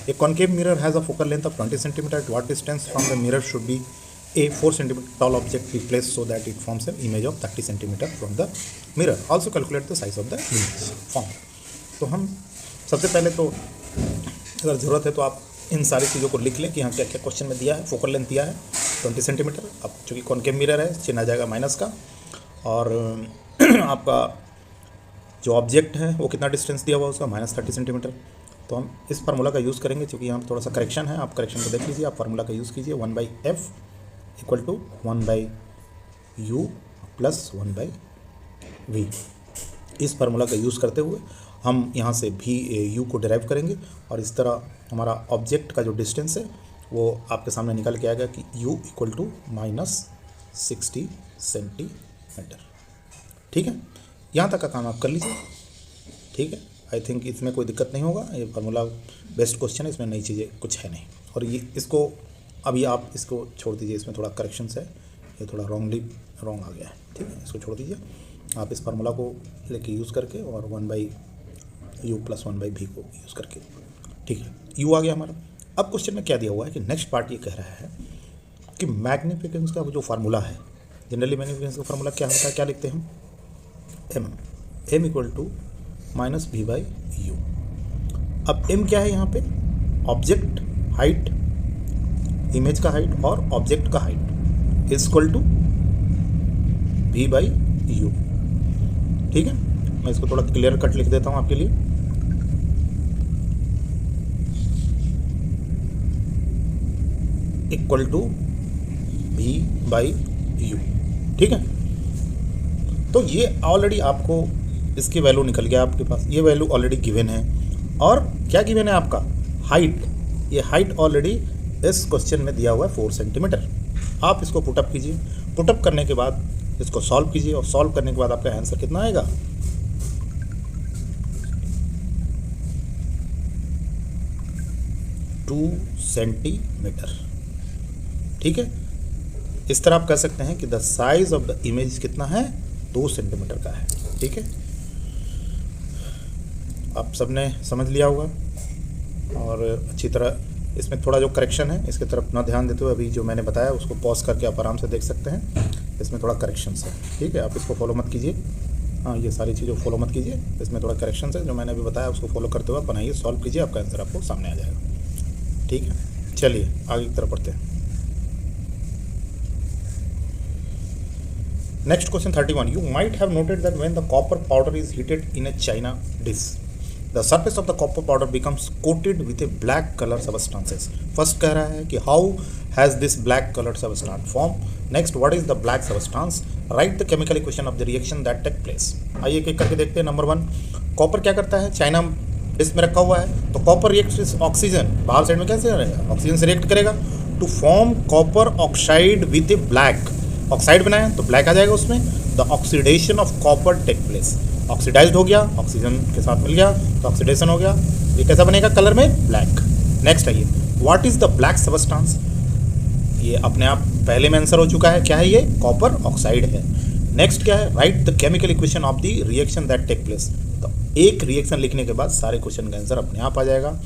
S1: A concave mirror has a focal length of 20 cm। At what distance from the mirror should be A 4 cm tall object be placed so that it forms an image of 30 cm from the mirror? Also calculate the size of the image formed। तो हम सबसे पहले तो अगर ज़रूरत है तो आप इन सारी चीज़ों को लिख लें कि हाँ क्या क्या क्वेश्चन में दिया है। फोकल लेंथ दिया है 20 सेंटीमीटर। अब चूँकि कॉनकेव मिरर है, चिन्ह आ जाएगा माइनस का। और आपका जो ऑब्जेक्ट है वो कितना डिस्टेंस दिया हुआ है उसका, -30 सेंटीमीटर। तो हम इस फार्मूला का यूज़ करेंगे, क्योंकि यहाँ थोड़ा सा करेक्शन है, आप करेक्शन को देख लीजिए। आप फार्मूला का यूज़ कीजिए, 1/f equal to 1/u plus 1/v। इस फार्मूला का यूज़ करते हुए हम यहाँ से भी यू को डिराइव करेंगे, और इस तरह हमारा ऑब्जेक्ट का जो डिस्टेंस है वो आपके सामने निकल के आएगा कि u इक्वल टू -60 सेंटीमीटर। ठीक है, यहाँ तक का काम आप कर लीजिए। ठीक है, आई थिंक इसमें कोई दिक्कत नहीं होगा। ये फार्मूला बेस्ट क्वेश्चन है, इसमें नई चीज़ें कुछ है नहीं। और ये इसको अभी आप इसको छोड़ दीजिए, इसमें थोड़ा करेक्शंस है, ये थोड़ा रॉन्ग आ गया है। ठीक है, इसको छोड़ दीजिए। आप इस फार्मूला को लेके यूज़ करके और 1/u प्लस 1/v को यूज़ करके, ठीक है, u आ गया हमारा। अब क्वेश्चन में क्या दिया हुआ है कि नेक्स्ट पार्ट ये कह रहा है कि मैग्निफिकेंस का जो फार्मूला है, जनरली मैग्निफिकेंस का फार्मूला क्या होता है, क्या लिखते हैं हम, m इक्वल टू -v/u। अब m क्या है यहाँ पे, ऑब्जेक्ट हाइट, इमेज का हाइट और ऑब्जेक्ट का height is equal to v/u। ठीक है, मैं इसको थोड़ा क्लियर कट लिख देता हूँ आपके लिए। Equal to v/u। ठीक है, तो ये ऑलरेडी आपको इसकी वैल्यू निकल गया आपके पास, ये वैल्यू ऑलरेडी गिवन है। और क्या गिवन है आपका, हाइट। ये हाइट ऑलरेडी इस क्वेश्चन में दिया हुआ है 4 सेंटीमीटर। आप इसको पुटअप कीजिए, पुटअप करने के बाद इसको सॉल्व कीजिए, और सॉल्व करने के बाद आपका आंसर कितना आएगा, 2 सेंटीमीटर। ठीक है, इस तरह आप कह सकते हैं कि the size of the image कितना है, 2 सेंटीमीटर का है। ठीक है, आप सबने समझ लिया होगा। और अच्छी तरह इसमें थोड़ा जो करेक्शन है इसकी तरफ ना ध्यान देते हुए अभी जो मैंने बताया उसको पॉज करके आप आराम से देख सकते हैं। इसमें थोड़ा करेक्शंस है। ठीक है, आप इसको फॉलो मत कीजिए, हाँ ये सारी चीज़ें फॉलो मत कीजिए, इसमें थोड़ा करेक्शंस है। जो मैंने अभी बताया उसको फॉलो करते हुए बनाइए, सॉल्व कीजिए, आपका आंसर आपको सामने आ जाएगा। ठीक है, चलिए आगे की तरफ बढ़ते हैं। Next question 31. You might have noted that when the copper powder is heated in a china dish, the surface of the copper powder becomes coated with a black color substances. First कह रहा है कि how has this black colored substance formed? Next, what is the black substance? Write the chemical equation of the reaction that take place. आइए एक एक करके देखते हैं। नंबर 1, कॉपर क्या करता है, चाइना डिश में रखा हुआ है, तो कॉपर रिएक्ट विद ऑक्सीजन, बाहर साइड में कैसे रहेगा, ऑक्सीजन से रिएक्ट करेगा to form copper oxide with a black. Oxide बनाया तो ब्लैक आ जाएगा उसमें। The oxidation of copper take place, oxidised हो गया, ऑक्सीजन के साथ मिल गया तो ऑक्सीडेशन हो गया, ये कैसा बनेगा, कलर में ब्लैक। नेक्स्ट आइए, what is the black substance, ये अपने आप पहले में आंसर हो चुका है, क्या है ये, कॉपर ऑक्साइड है। नेक्स्ट क्या है, write the chemical equation of the reaction that take place. तो एक रिएक्शन लिखने के बाद सारे क्वेश्चन का आंसर अपने आप आ जाएगा।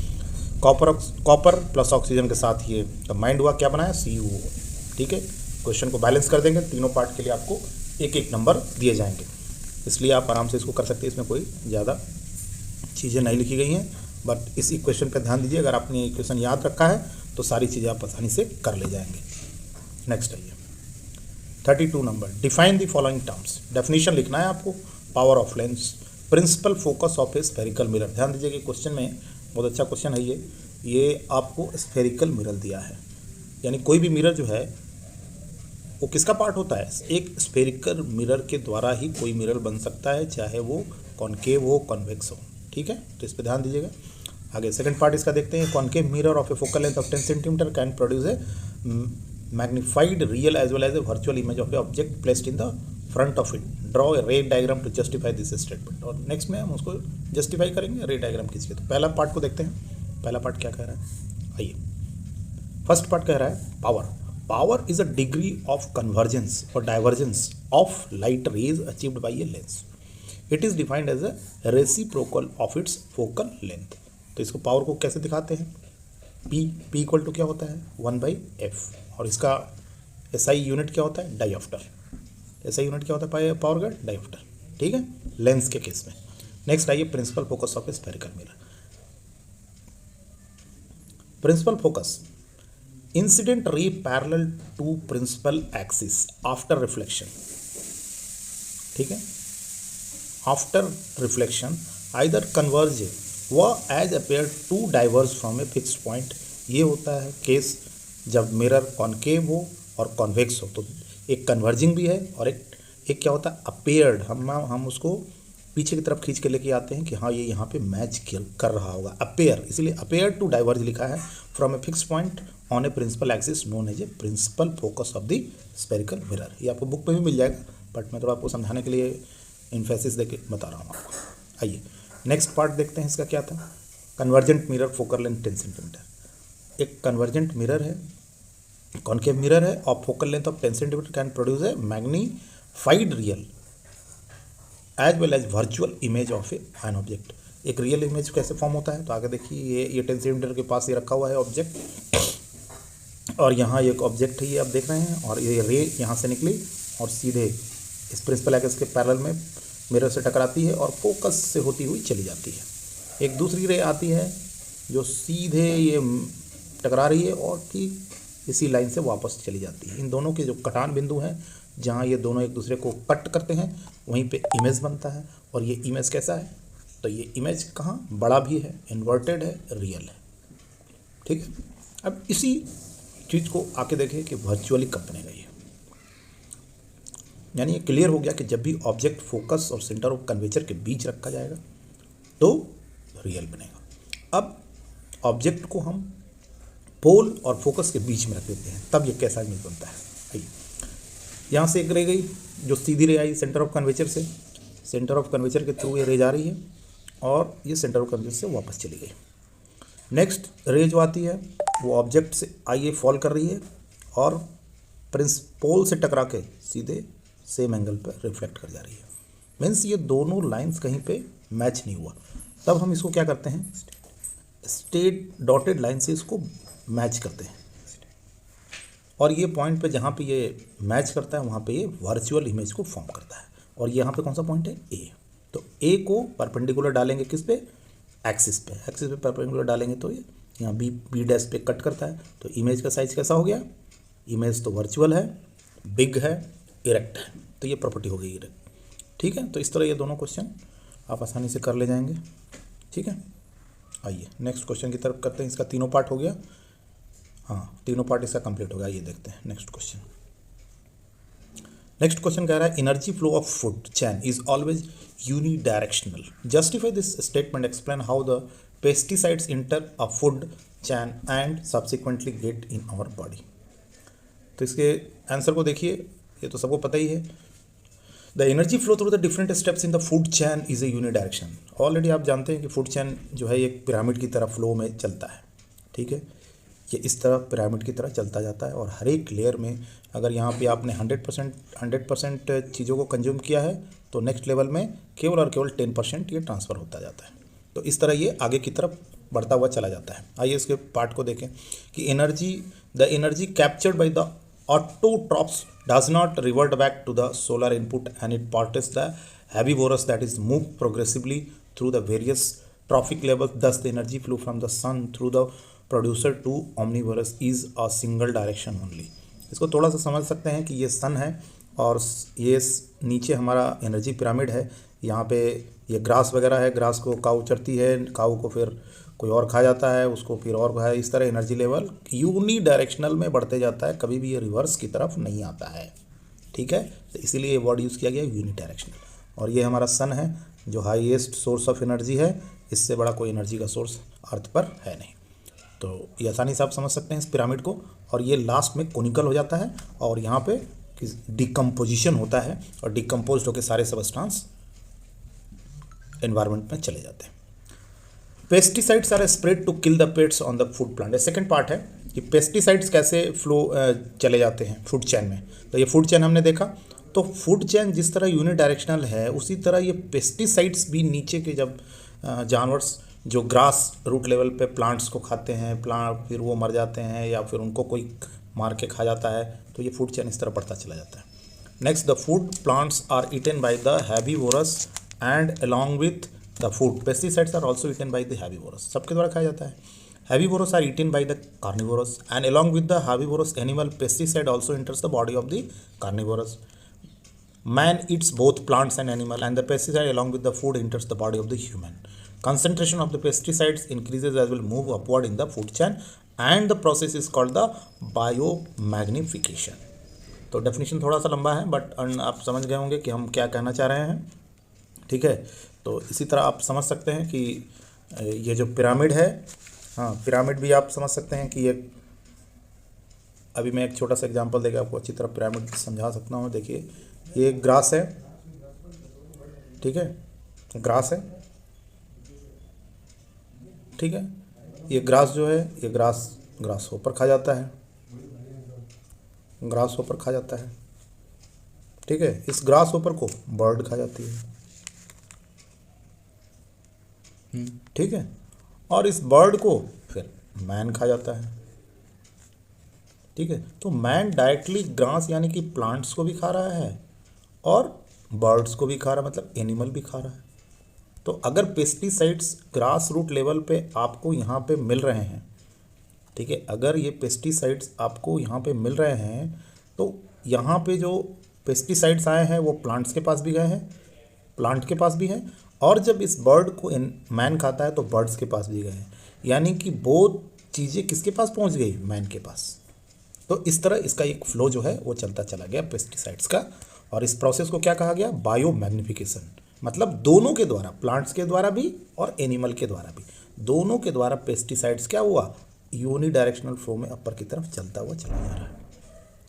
S1: कॉपर प्लस ऑक्सीजन के साथ ये कंबाइंड हुआ, क्या बनाया, CuO। ठीक है, क्वेश्चन को बैलेंस कर देंगे, तीनों पार्ट के लिए आपको एक एक नंबर दिए जाएंगे, इसलिए आप आराम से इसको कर सकते हैं। इसमें कोई ज़्यादा चीज़ें नहीं लिखी गई हैं, बट इस इक्वेशन पर ध्यान दीजिए। अगर आपने इक्वेशन याद रखा है तो सारी चीज़ें आप आसानी से कर ले जाएंगे। नेक्स्ट आइए 32 number, define the following terms. Definition लिखना है आपको, power of lens, principal focus of a spherical mirror. ध्यान दीजिए कि क्वेश्चन में बहुत अच्छा क्वेश्चन है ये आपको स्फेरिकल मिरर दिया है, यानी कोई भी मिरर जो है वो किसका पार्ट होता है, एक स्फेरिकल मिरर के द्वारा ही कोई मिरर बन सकता है, चाहे वो कॉनकेव हो कॉन्वेक्स हो। ठीक है, तो इस पर ध्यान दीजिएगा। आगे सेकंड पार्ट इसका देखते हैं। Concave mirror of a focal length of 10 centimetre can produce a magnified real as well as a virtual image of a object placed in the front of it. Draw a ray diagram to justify this statement. और next में हम उसको justify करेंगे रे diagram खींच के। तो पहला पार्ट को देखते हैं, पहला पार्ट क्या कह रहा है, आइए। फर्स्ट पार्ट कह रहा है power. Power is a degree of convergence or divergence of light rays achieved by a lens. It is defined as a reciprocal of its focal length. तो इसको पावर को कैसे दिखाते हैं, P इक्वल टू क्या होता है, 1/f, और इसका SI यूनिट क्या होता है, डाइऑप्टर। SI यूनिट क्या होता है पावर का, डाइऑप्टर। ठीक है, लेंस के केस में। नेक्स्ट आइए, principal focus of a spherical mirror. Principal focus incident ray parallel to principal axis after reflection, ठीक है, आफ्टर रिफ्लेक्शन आइदर कन्वर्ज व as appear to diverge from a fixed point. ये होता है case जब mirror concave हो और convex हो, तो एक कन्वर्जिंग भी है और एक क्या होता है अपेयर्ड, हम उसको पीछे की तरफ खींच के लेके आते हैं कि हाँ ये यहाँ पे मैच कर रहा होगा, अपेयर, इसलिए अपेयर टू डाइवर्ज लिखा है from a fix point on a principal axis known as a principal focus of the spherical mirror. ये आपको बुक में भी मिल जाएगा, बट मैं थोड़ा आपको समझाने के लिए इन्फेसिस देके बता रहा हूँ आपको। आइए नेक्स्ट पार्ट देखते हैं, इसका क्या था। Convergent mirror, focal length 10 centimetre. एक कन्वर्जेंट मिरर है, कॉन्केव मिरर है और focal length of 10 centimetre can produce a magnified real as well as virtual image of an object. एक रियल इमेज कैसे फॉर्म होता है, तो आगे देखिए ये 10 सेंटीमीटर के पास ये रखा हुआ है ऑब्जेक्ट, और यहाँ एक ऑब्जेक्ट है ये आप देख रहे हैं, और ये रे यहाँ से निकली और सीधे इस प्रिंसिपल एक्सिस के पैरेलल में मिरर से टकराती है और फोकस से होती हुई चली जाती है। एक दूसरी रे आती है जो सीधे ये टकरा रही है और ठीक इसी लाइन से वापस चली जाती है। इन दोनों के जो कटान बिंदु हैं, जहाँ ये दोनों एक दूसरे को कट करते हैं, वहीं पे इमेज बनता है। और ये इमेज कैसा है, तो ये इमेज कहाँ बड़ा भी है, इन्वर्टेड है, रियल है, ठीक है। अब इसी चीज़ को आके देखें कि वर्चुअली कब बनेगा ये, यानी ये क्लियर हो गया कि जब भी ऑब्जेक्ट फोकस और सेंटर ऑफ कर्वेचर के बीच रखा जाएगा तो रियल बनेगा। अब ऑब्जेक्ट को हम पोल और फोकस के बीच में रख देते हैं, तब ये कैसा इमेज बनता है। यहाँ से एक रे गई जो सीधी रे आई सेंटर ऑफ कर्वेचर से, सेंटर ऑफ कर्वेचर के थ्रू ये रे जा रही है और ये सेंटर ऑफ कर्वेचर से वापस चली गई। नेक्स्ट रे जो आती है वो ऑब्जेक्ट से आई फॉल कर रही है और पोल से टकरा के सीधे सेम एंगल पर रिफ्लेक्ट कर जा रही है। मीन्स ये दोनों लाइंस कहीं पे मैच नहीं हुआ, तब हम इसको क्या करते हैं, स्ट्रेट डॉटेड लाइन से इसको मैच करते हैं, और ये पॉइंट पे जहाँ पे ये मैच करता है वहाँ पे ये वर्चुअल इमेज को फॉर्म करता है। और यहाँ पे कौन सा पॉइंट है, ए, तो ए को परपेंडिकुलर डालेंगे किस पे, एक्सिस पे, एक्सिस पे परपेंडिकुलर डालेंगे तो ये यहाँ बी डैश पे कट करता है। तो इमेज का साइज कैसा हो गया, इमेज तो वर्चुअल है, बिग है, इरेक्ट है, तो ये प्रॉपर्टी हो गई इरेक्ट, ठीक है। तो इस तरह ये दोनों क्वेश्चन आप आसानी से कर ले जाएंगे, ठीक है। आइए नेक्स्ट क्वेश्चन की तरफ करते हैं, इसका तीनों पार्ट हो गया, हाँ तीनों पार्ट इसका कंप्लीट हो गया। ये देखते हैं नेक्स्ट क्वेश्चन। नेक्स्ट क्वेश्चन कह रहा है energy flow of food chain is always unidirectional, justify this statement, explain how the pesticides enter a food chain and subsequently get in our body. तो इसके आंसर को देखिए, ये तो सबको पता ही है। The energy flow through the different steps in the food chain is a unidirection. Already आप जानते हैं कि फूड चैन जो है एक पिरामिड की तरह फ्लो में चलता है, ठीक है। ये इस तरह पिरामिड की तरह चलता जाता है और हर एक लेयर में अगर यहाँ पे आपने 100% चीज़ों को कंज्यूम किया है तो नेक्स्ट लेवल में केवल और केवल 10% ये ट्रांसफ़र होता जाता है। तो इस तरह ये आगे की तरफ बढ़ता हुआ चला जाता है। आइए इसके पार्ट को देखें कि the energy captured by the autotrophs does not revert back to the solar input and it parts the herbivorous that is moved progressively through the various trophic levels. Thus the energy flow from the sun through the producer to omnivorous is a single direction only. इसको थोड़ा सा समझ सकते हैं कि ये सन है और ये नीचे हमारा एनर्जी पिरामिड है। यहाँ पे ये ग्रास वगैरह है, ग्रास को काऊ चरती है, काऊ को फिर कोई और खा जाता है, उसको फिर और खाया। इस तरह एनर्जी लेवल यूनी डायरेक्शनल में बढ़ते जाता है, कभी भी ये रिवर्स की तरफ नहीं आता है, ठीक है। तो इसीलिए ये वर्ड यूज़ किया गया यूनी डायरेक्शनल। और ये हमारा सन है जो हाईएस्ट सोर्स ऑफ एनर्जी है, इससे बड़ा कोई एनर्जी का सोर्स अर्थ पर है नहीं। तो ये आसानी से आप समझ सकते हैं इस पिरामिड को। और ये लास्ट में कोनिकल हो जाता है और यहाँ पे डिकम्पोजिशन होता है और डिकम्पोज होकर सारे सबस्टांस एनवायरनमेंट में चले जाते हैं। Pesticides are sprayed to kill the pests on the food plant. Second part है कि पेस्टिसाइड्स कैसे फ्लो चले जाते हैं फूड चैन में। तो ये फूड चैन हमने देखा, तो फूड चैन जिस तरह यूनिडायरेक्शनल है उसी तरह ये पेस्टिसाइड्स भी नीचे के जब जानवर्स जो ग्रास रूट लेवल पे प्लांट्स को खाते हैं, प्लांट फिर वो मर जाते हैं या फिर उनको कोई मार के खा जाता है, तो ये फूड चैन इस तरह बढ़ता चला जाता है। Next the food plants are eaten by the herbivorous and along with the food pesticides are also eaten by the herbivorous, सबके द्वारा खाया जाता है। Herbivorous are eaten by the carnivorous, and along with the herbivorous animal, pesticide also enters the body of the carnivorous. Man eats both plants and animal, and the pesticide along with the food enters the body of the human. Concentration of the pesticides increases as will move upward in the food chain, and the process is called the biomagnification. तो definition थोड़ा सा लंबा है, but आप समझ गए होंगे कि हम क्या कहना चाह रहे हैं, ठीक है। तो इसी तरह आप समझ सकते हैं कि ये जो पिरामिड है, हाँ पिरामिड भी आप समझ सकते हैं कि ये, अभी मैं एक छोटा सा एग्जांपल देकर आपको अच्छी तरह पिरामिड समझा सकता हूँ। देखिए ये ग्रास है, ठीक है, ग्रास है, ठीक है। ये ग्रास जो है, ये ग्रास होपर खा जाता है, ग्रास होपर खा जाता है, ठीक है। इस ग्रास होपर को बर्ड खा जाती है, ठीक है, और इस बर्ड को फिर मैन खा जाता है, ठीक है। तो मैन डायरेक्टली ग्रास यानी कि प्लांट्स को भी खा रहा है और बर्ड्स को भी खा रहा है, मतलब एनिमल भी खा रहा है। तो अगर पेस्टिसाइड्स ग्रास रूट लेवल पे आपको यहाँ पे मिल रहे हैं, ठीक है, अगर ये पेस्टिसाइड्स आपको यहाँ पे मिल रहे हैं, तो यहाँ पे जो पेस्टिसाइड्स आए हैं वो प्लांट्स के पास भी गए हैं, प्लांट के पास भी हैं, और जब इस बर्ड को मैन खाता है तो बर्ड्स के पास भी गए हैं, यानी कि बहुत चीज़ें किसके पास पहुँच गई, मैन के पास। तो इस तरह इसका एक फ्लो जो है वो चलता चला गया पेस्टिसाइड्स का, और इस प्रोसेस को क्या कहा गया, बायो मैग्निफिकेशन। मतलब दोनों के द्वारा, प्लांट्स के द्वारा भी और एनिमल के द्वारा भी, दोनों के द्वारा पेस्टिसाइड्स क्या हुआ, यूनि डायरेक्शनल फ्लो में अपर की तरफ चलता हुआ चला जा रहा है,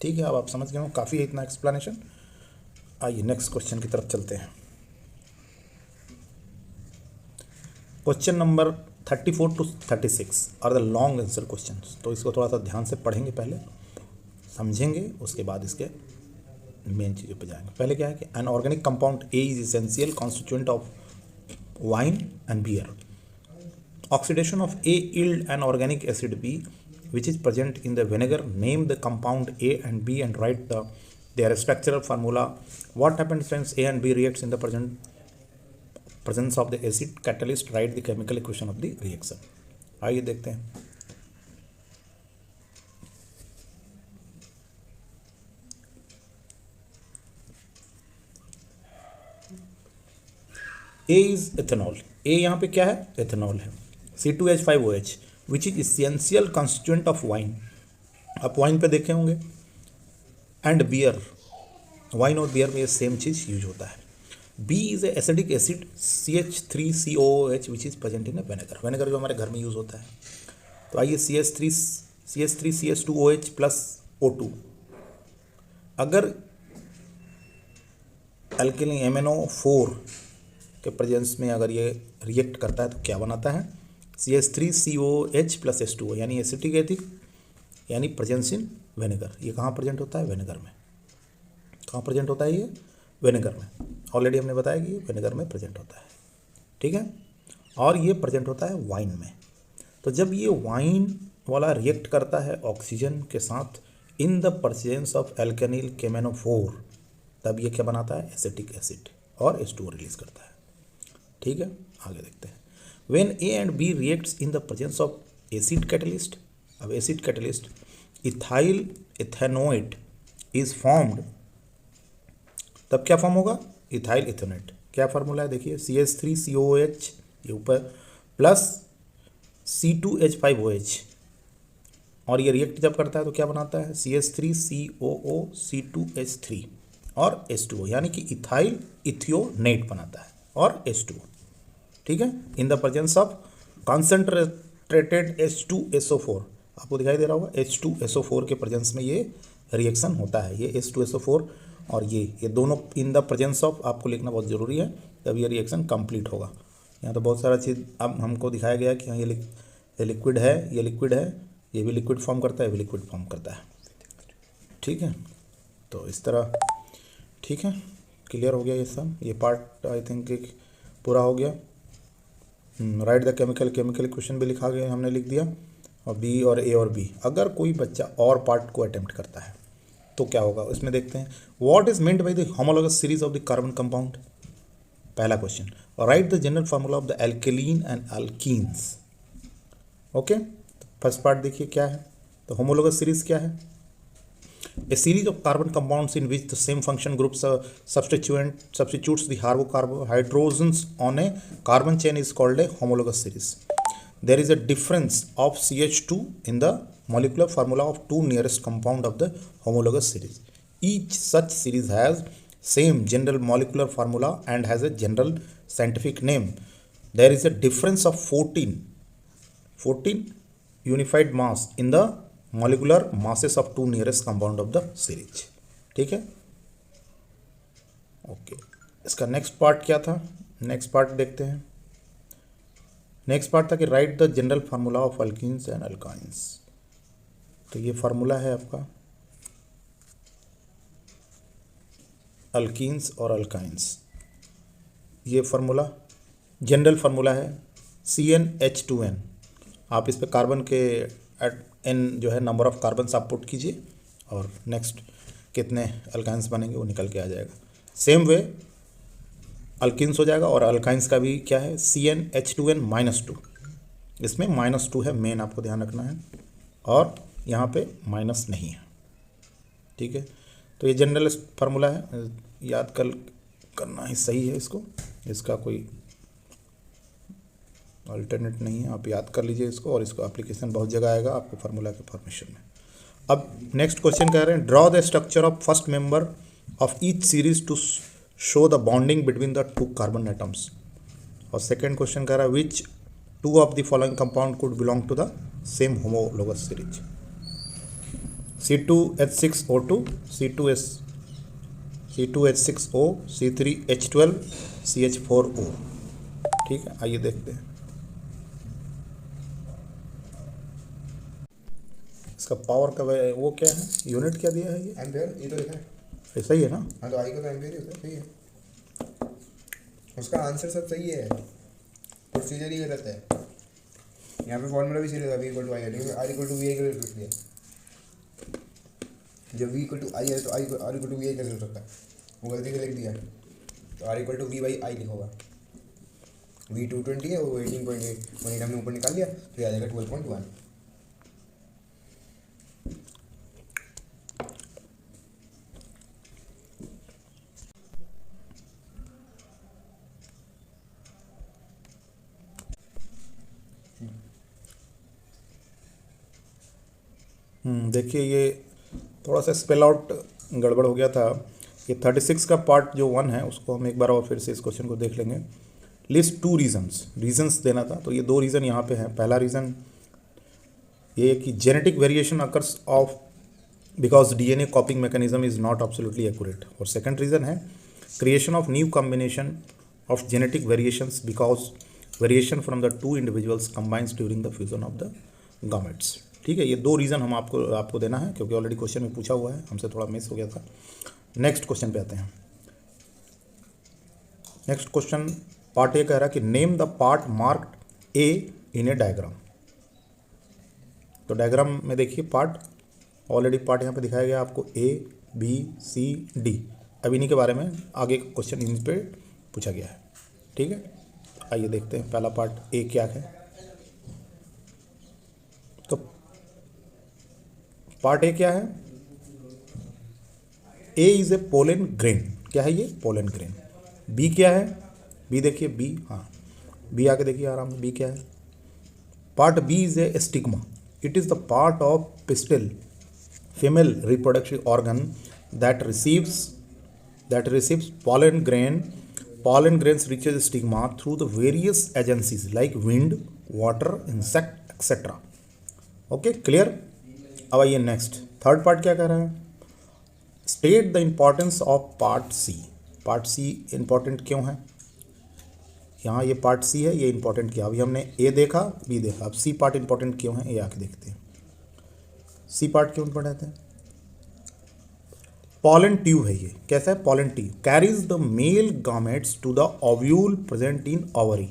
S1: ठीक है। अब आप समझ गए हो, काफ़ी है इतना एक्सप्लेनेशन। आइए नेक्स्ट क्वेश्चन की तरफ चलते हैं। Question number 34 to 36 are the long answer question. तो इसको थोड़ा सा ध्यान से पढ़ेंगे, पहले समझेंगे, उसके बाद इसके मेन चीज़ों पे जाएंगे। पहले क्या है कि an organic compound A is essential constituent of wine and beer. Oxidation of A yield an organic acid B which is present in the vinegar. Name the compound A and B and write their structural formula. What happens when A and B reacts in the presence of the acid catalyst? Write the chemical equation of the reaction. आइए देखते हैं। A is ethanol. A यहाँ पे क्या है, ethanol है। C2H5OH which is essential constituent of wine, आप wine पे देखे होंगे, एंड बियर, वाइन और बियर में ये सेम चीज़ यूज होता है। B is a acidic acid CH3COOH which is present in A vinegar. Vinegar जो हमारे घर में यूज होता है। तो आइए CH3CH2OH प्लस O2, अगर अल्किलिन MnO4 के प्रेजेंस में अगर ये रिएक्ट करता है तो क्या बनाता है, CH3COH प्लस H2O, यानी एसिटिक एथिक, यानी प्रेजेंस इन विनेगर। ये कहाँ प्रेजेंट होता है, विनेगर में। कहाँ प्रेजेंट होता है ये, विनेगर में। ऑलरेडी हमने बताया कि ये विनेगर में प्रेजेंट होता है, ठीक है। और ये प्रेजेंट होता है वाइन में। तो जब ये वाइन वाला रिएक्ट करता है ऑक्सीजन के साथ इन द प्रेजेंस ऑफ एल्केनिल KMnO4, तब ये क्या बनाता है, एसिटिक एसिड, और H2O रिलीज करता है, ठीक है। आगे देखते हैं। When A and B reacts in the presence of acid catalyst, अब acid catalyst ethyl ethanoate is formed, तब क्या फॉर्म होगा, इथाइल इथेनोएट। क्या फार्मूला है, देखिए CH3COOH ये ऊपर प्लस C2H5OH, और ये रिएक्ट जब करता है तो क्या बनाता है, CH3COO C2H3 और H2O, यानी कि इथाइल इथियोनेट बनाता है, और H2O, ठीक है, इन the presence of concentrated H2SO4। आपको दिखाई दे रहा होगा, H2SO4 के प्रेजेंस में ये रिएक्शन होता है। ये H2SO4 और ये दोनों इन द प्रेजेंस ऑफ, आपको लिखना बहुत ज़रूरी है, तब ये रिएक्शन कंप्लीट होगा। यहाँ तो बहुत सारा चीज़ अब हमको दिखाया गया कि हाँ ये लिक्विड है, ये लिक्विड है, ये भी लिक्विड फॉर्म करता है, ये भी लिक्विड फॉर्म करता है, ठीक है। तो इस तरह, ठीक है, क्लियर हो गया ये सब। ये पार्ट आई थिंक पूरा हो गया। राइट द केमिकल इक्वेशन भी लिखा गया, हमने लिख दिया, और बी और ए और बी। अगर कोई बच्चा और पार्ट को अटेम्प्ट करता है तो क्या होगा, उसमें देखते हैं। What is meant by the homologous series of the carbon compound, पहला question. Write the general formula of the alkaline and alkenes, okay. First part देखिए क्या है, तो होमोलोगस सीरीज क्या है, a series of carbon compounds in which the same function group substitutes the hydrogens on a carbon chain is called a homologous series. There is a difference of CH2 in the molecular formula of two nearest compound of the homologous series. Each such series has same general molecular formula and has a general scientific name. There is a difference of 14 unified mass in the molecular masses of two nearest compound of the series. ठीक है, okay. इसका next part क्या था, next part देखते हैं। Next part था कि right the general formula of alkenes and alkynes. तो ये फार्मूला है आपका अल्कीन्स और अल्काइंस, ये फार्मूला जनरल फार्मूला है CnH2n। आप इस पे कार्बन के n जो है नंबर ऑफ कार्बन्स आप पुट कीजिए और नेक्स्ट कितने अल्काइंस बनेंगे वो निकल के आ जाएगा। सेम वे अल्किन्स हो जाएगा और अल्काइंस का भी क्या है CnH2n-2। इसमें -2 है मेन, आपको ध्यान रखना है, और यहाँ पे माइनस नहीं है, ठीक है। तो ये जनरल फार्मूला है, याद करना ही सही है इसको, इसका कोई अल्टरनेट नहीं है, आप याद कर लीजिए इसको, और इसको एप्लीकेशन बहुत जगह आएगा आपको फार्मूला के फॉर्मेशन में। अब नेक्स्ट क्वेश्चन कह रहे हैं draw the structure of first member of each series to show the bonding between the two carbon atoms. और सेकेंड क्वेश्चन कह रहा है which two of the following compound could belong to the same homologous series. C2H6O2, C2H6O, C3H12, CH4O। ठीक है, आइए देखते हैं इसका पावर का वो क्या है, यूनिट क्या दिया है, ये
S2: एम्पियर, ये तो लिखा है,
S1: सही है ना।
S2: हाँ तो आई का तो एम्पियर ही होता है, सही है, उसका आंसर सब सही है, प्रोसीजर ही गलत है। यहाँ पे फॉर्मूला भी सही लगा V इक्वल टू आई है, लेकिन R इक्वल टू वी आई कैसे लिख दिया, जब V इक्वल टू आई है तो R इक्वल टू वी आई कैसे हो सकता है, वो गलती से लिख दिया। तो R equal to V by I लिखा होगा, V 220 है, वो 18.8 हमने ऊपर निकाल लिया तो ये आ जाएगा 12.1।
S1: देखिए ये थोड़ा सा स्पेल आउट गड़बड़ हो गया था। ये 36 का पार्ट जो 1 है उसको हम एक बार और फिर से इस क्वेश्चन को देख लेंगे। लिस्ट 2 रीजंस देना था, तो ये 2 रीज़न यहाँ पे हैं। पहला रीज़न ये कि genetic variation occurs of because DNA copying mechanism is not absolutely accurate. और सेकंड रीज़न है creation of new combination of genetic variations because variation from the 2 individuals combines during the fusion of the gametes. ठीक है, ये 2 reason हम आपको देना है क्योंकि ऑलरेडी क्वेश्चन में पूछा हुआ है, हमसे थोड़ा मिस हो गया था। नेक्स्ट क्वेश्चन पे आते हैं। नेक्स्ट क्वेश्चन पार्ट ए कह रहा है कि name the part marked A in A diagram. तो डायग्राम में देखिए पार्ट यहाँ पे दिखाया गया आपको A B C D। अब इन्हीं के बारे में आगे क्वेश्चन इन पे पूछा गया है। ठीक है, आइए देखते हैं पहला पार्ट ए क्या है। तो पार्ट ए क्या है, ए इज ए पोलन ग्रेन। क्या है ये, पोलन ग्रेन। बी क्या है, बी देखिए बी, हाँ बी आके देखिए आराम से, बी क्या है। Part B is a stigma, it is the part of pistil female reproductive organ that receives pollen grains reaches stigma through the various agencies like wind, water, insect etc. Okay clear. अब आइए next third part क्या कह रहा है, state the importance of part C. Part C important क्यों है, यहाँ ये पार्ट सी है, ये इंपॉर्टेंट क्या। अभी हमने ए देखा बी देखा, अब सी पार्ट इंपॉर्टेंट क्यों है ये आके देखते हैं। सी पार्ट क्यों इंपॉर्टेंट है, पॉलन ट्यूब है ये। कैसा है, pollen tube carries the male gametes to the ovule present in ovary.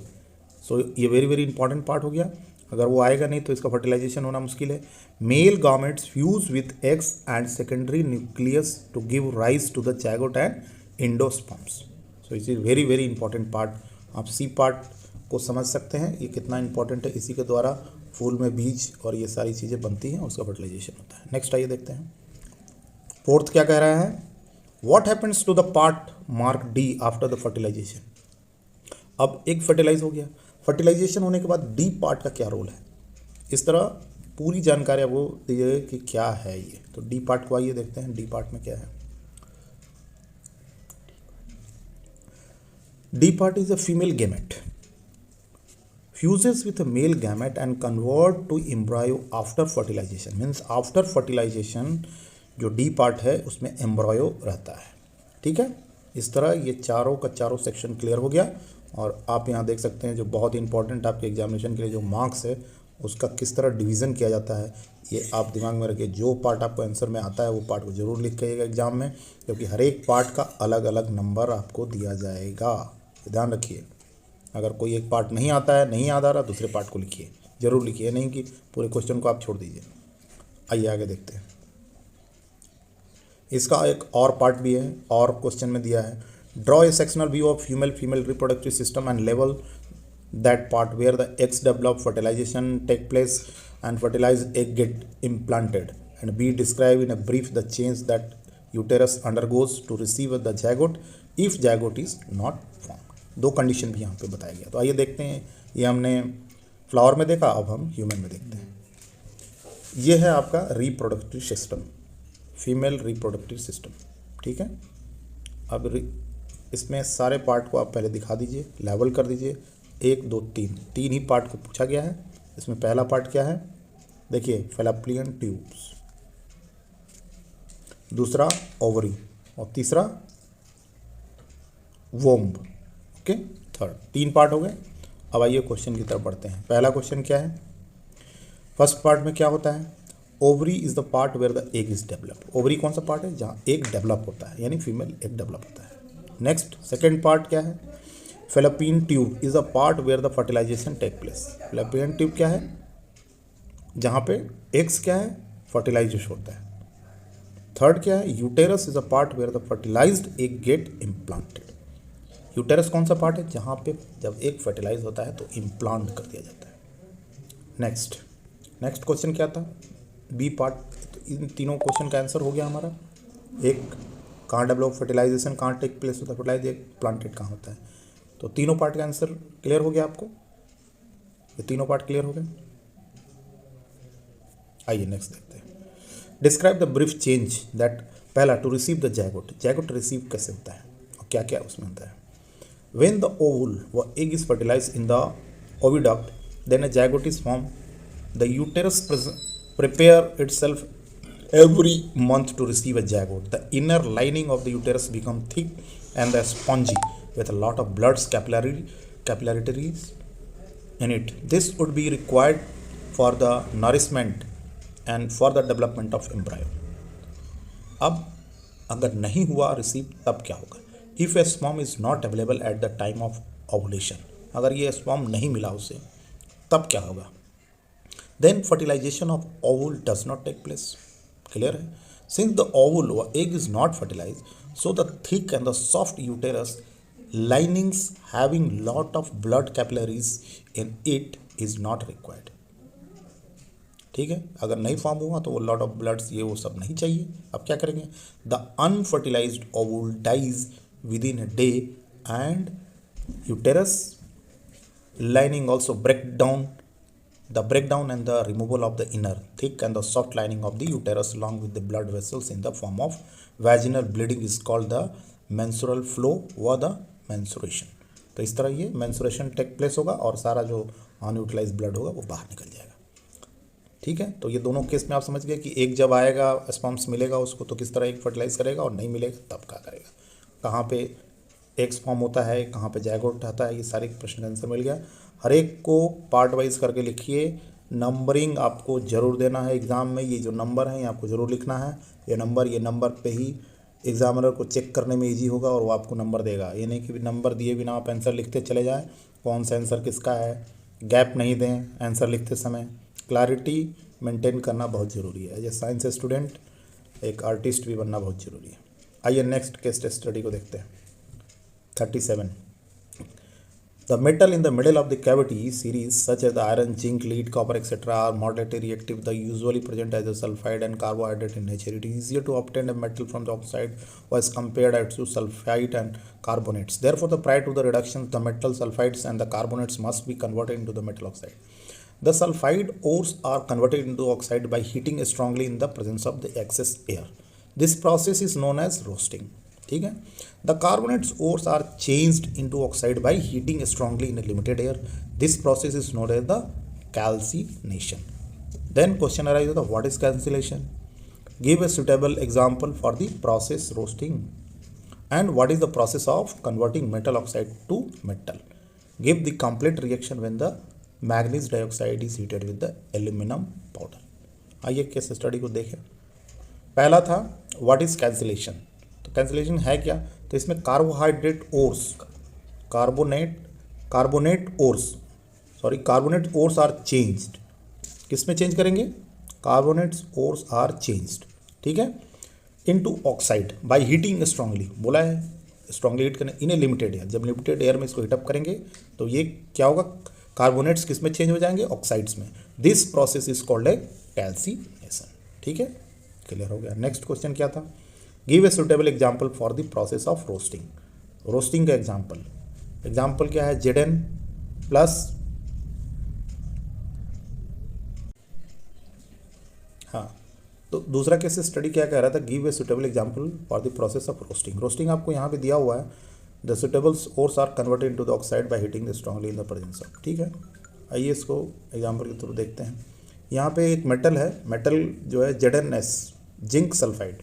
S1: So ये वेरी वेरी इंपॉर्टेंट पार्ट हो गया, अगर वो आएगा नहीं तो इसका फर्टिलाइजेशन होना मुश्किल है। Male gametes fuse with eggs and secondary nucleus to give rise to the zygote and endosperms. So it is very very important part. आप सी पार्ट को समझ सकते हैं ये कितना इंपॉर्टेंट है, इसी के द्वारा फूल में बीज और ये सारी चीज़ें बनती हैं, उसका फर्टिलाइजेशन होता है। नेक्स्ट आइए देखते हैं। फोर्थ क्या कह रहा है, what happens to the part mark D after the fertilisation. अब एक फर्टिलाइज हो गया, फर्टिलाइजेशन होने के बाद डी पार्ट का क्या रोल है, इस तरह पूरी जानकारी आपको दीजिए कि क्या है ये। तो डी पार्ट को आइए देखते हैं, डी पार्ट में क्या है। D part is a female gamete, fuses with a male gamete and convert to embryo after fertilisation. Means after fertilisation जो डी पार्ट है उसमें एम्ब्रायो रहता है। ठीक है, इस तरह ये चारों का चारों सेक्शन क्लियर हो गया। और आप यहाँ देख सकते हैं जो बहुत इंपॉर्टेंट आपके एग्जामिनेशन के लिए जो मार्क्स है उसका किस तरह डिवीज़न किया जाता है, ये आप दिमाग में रखिए। जो पार्ट आपको आंसर में आता है वो पार्ट को जरूर लिख करिएगा एग्जाम में, क्योंकि हर एक पार्ट का अलग अलग नंबर आपको दिया जाएगा, ध्यान रखिए। अगर कोई एक पार्ट नहीं आता है, नहीं याद आ रहा, दूसरे पार्ट को लिखिए, जरूर लिखिए, नहीं कि पूरे क्वेश्चन को आप छोड़ दीजिए। आइए आगे देखते हैं। इसका एक और पार्ट भी है, और क्वेश्चन में दिया है, draw a sectional view of female reproductive system and लेवल that part where the eggs develop, fertilisation take place and fertilized egg get implanted, and B describe in a brief the change that uterus undergoes to receive the zygote if zygote is not formed। दो condition भी यहाँ पे बताया गया। तो आइए देखते हैं, ये हमने फ्लावर में देखा, अब हम ह्यूमन में देखते हैं। ये है आपका reproductive system, female reproductive system. ठीक है, अब इसमें सारे पार्ट को आप पहले दिखा दीजिए, लेवल कर दीजिए। 1 2 3 तीन ही पार्ट को पूछा गया है। इसमें पहला पार्ट क्या है, देखिए फैलोपियन ट्यूब्स, दूसरा ओवरी, और तीसरा वोम्ब। ओके, थर्ड, 3 पार्ट हो गए। अब आइए क्वेश्चन की तरफ बढ़ते हैं। पहला क्वेश्चन क्या है, फर्स्ट पार्ट में क्या होता है, ovary is the part where the egg is develop. Ovary कौन सा पार्ट है, जहाँ एग डेवलप होता है, यानी फीमेल एग डेवलप होता है। नेक्स्ट सेकेंड पार्ट क्या है, Fallopian tube is a part where the fertilisation take place. Fallopian tube क्या है, जहाँ पे एग्स क्या है, फर्टिलाइजेशन होता है। थर्ड क्या है, uterus is a part where the fertilised egg get implanted. Uterus कौन सा पार्ट है, जहाँ पे जब एग फर्टिलाइज होता है तो इम्प्लांट कर दिया जाता है। नेक्स्ट क्वेश्चन क्या था, बी पार्ट। तो इन तीनों क्वेश्चन का आंसर हो गया हमारा। एक, कहाँ डेवलप, फर्टिलाइजेशन कहाँ टेक प्लेस होता है, फर्टिलाइज एग प्लांटेड कहाँ होता है। तो तीनों पार्ट का आंसर क्लियर हो गया आपको, ये तीनों पार्ट क्लियर हो गए। आइए नेक्स्ट देखते हैं। Describe the brief change that, पहला to receive the zygote, zygote receive कैसे होता है और क्या क्या उसमें होता है। व्हेन द ओवुल व egg is fertilise in the oviduct then a zygote is form. The uterus prepare itself every month to receive a zygote. The inner lining of the uterus become thick and the spongy with a lot of blood's capillaries in it. This would be required for the nourishment and for the development of embryo. अब अगर नहीं हुआ receive तब क्या होगा, if a sperm is not available at the time of ovulation, अगर ये sperm नहीं मिला उसे तब क्या होगा, then fertilisation of ovule does not take place. Clear है, सिंस द ओवुल व egg is not fertilise, so the thick and the soft uterus linings having lot of blood capillaries in it is not required। ठीक है, अगर नहीं form हुआ तो वो lot of bloods ये वो सब नहीं चाहिए। अब क्या करेंगे, the unfertilised ovule dies within a day and uterus lining also break down and the removal of the inner thick and the soft lining of the uterus along with the blood vessels in the form of vaginal bleeding is called the menstrual flow or the menstruation। तो इस तरह ये menstruation take place होगा और सारा जो unutilise blood होगा वो बाहर निकल जाएगा। ठीक है, तो ये दोनों केस में आप समझ गए कि एक जब आएगा स्पर्म्स मिलेगा उसको तो किस तरह एक फर्टिलाइज करेगा, और नहीं मिलेगा तब क्या करेगा, कहाँ पे एक स्पर्म होता है, कहाँ पे जायगोट आता है, ये सारे प्रश्न का आंसर मिल गया। हर एक को पार्ट वाइज करके लिखिए, नंबरिंग आपको ज़रूर देना है एग्ज़ाम में। ये जो नंबर हैं ये आपको ज़रूर लिखना है, ये नंबर पे ही एग्जामिनर को चेक करने में इजी होगा और वो आपको नंबर देगा। ये नहीं कि नंबर दिए बिना आप आंसर लिखते चले जाएं, कौन सा आंसर किसका है, गैप नहीं दें आंसर लिखते समय। क्लैरिटी मेंटेन करना बहुत ज़रूरी है। एज ए साइंस स्टूडेंट एक आर्टिस्ट भी बनना बहुत ज़रूरी है। आइए नेक्स्ट केस स्टडी को देखते हैं। 37 The metal in the middle of the cavity series, such as the iron, zinc, lead, copper, etc., are moderately reactive. They usually present as a sulfide and carbohydrate in nature. It is easier to obtain a metal from the oxide as compared to sulfide and carbonates. Therefore, prior to the reduction, the metal sulfides and the carbonates must be converted into the metal oxide. The sulfide ores are converted into oxide by heating strongly in the presence of the excess air. This process is known as roasting. ठीक है. The carbonates ores are changed into oxide by heating strongly in a limited air. This process is known as the calcination. Then question arises, what is calcination? Give a suitable example for the process roasting. And what is the process of converting metal oxide to metal? Give the complete reaction when the manganese dioxide is heated with the aluminium powder. आइए case study को देखें। पहला था what is calcination. तो calcination है क्या? तो इसमें carbohydrate ores carbonate ores are changed. किस में चेंज करेंगे? कार्बोनेट्स ओर्स आर चेंज्ड, ठीक है, into oxide by heating strongly. बोला है स्ट्रांगली हीट करने इन ए लिमिटेड एयर। जब लिमिटेड एयर में इसको हीटअप करेंगे तो ये क्या होगा? कार्बोनेट्स किस में चेंज हो जाएंगे? ऑक्साइड्स में। This process is called a calcination. ठीक है, क्लियर हो गया। नेक्स्ट क्वेश्चन क्या था? Give a suitable example for the process of roasting. Roasting का एग्जांपल क्या है? Zn प्लस, हाँ, तो दूसरा केस स्टडी क्या कह रहा था? Give a suitable example for the process of roasting. Roasting आपको यहाँ पे दिया हुआ है, the suitable ores are converted into the oxide by heating strongly in the presence of. ठीक है, आइए इसको एग्जांपल के थ्रू देखते हैं। यहाँ पे एक मेटल है, मेटल जो है ZnS जिंक सल्फाइड,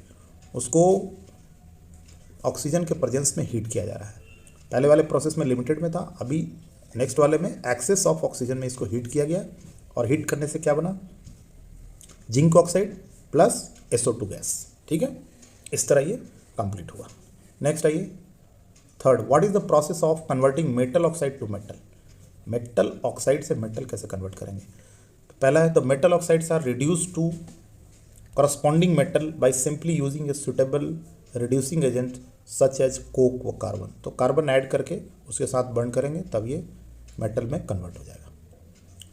S1: उसको ऑक्सीजन के प्रेजेंस में हीट किया जा रहा है। पहले वाले प्रोसेस में लिमिटेड में था, अभी नेक्स्ट वाले में एक्सेस ऑफ ऑक्सीजन में इसको हीट किया गया, और हीट करने से क्या बना? Zinc oxide plus SO2 gas. ठीक है, इस तरह ये कंप्लीट हुआ। नेक्स्ट आइए third, what is the process of converting metal oxide to metal. Metal oxide से मेटल कैसे कन्वर्ट करेंगे? तो पहला है, the metal oxides are reduce to corresponding metal by simply using a suitable reducing agent such as coke व carbon. तो carbon add करके उसके साथ बर्न करेंगे तब ये मेटल में कन्वर्ट हो जाएगा।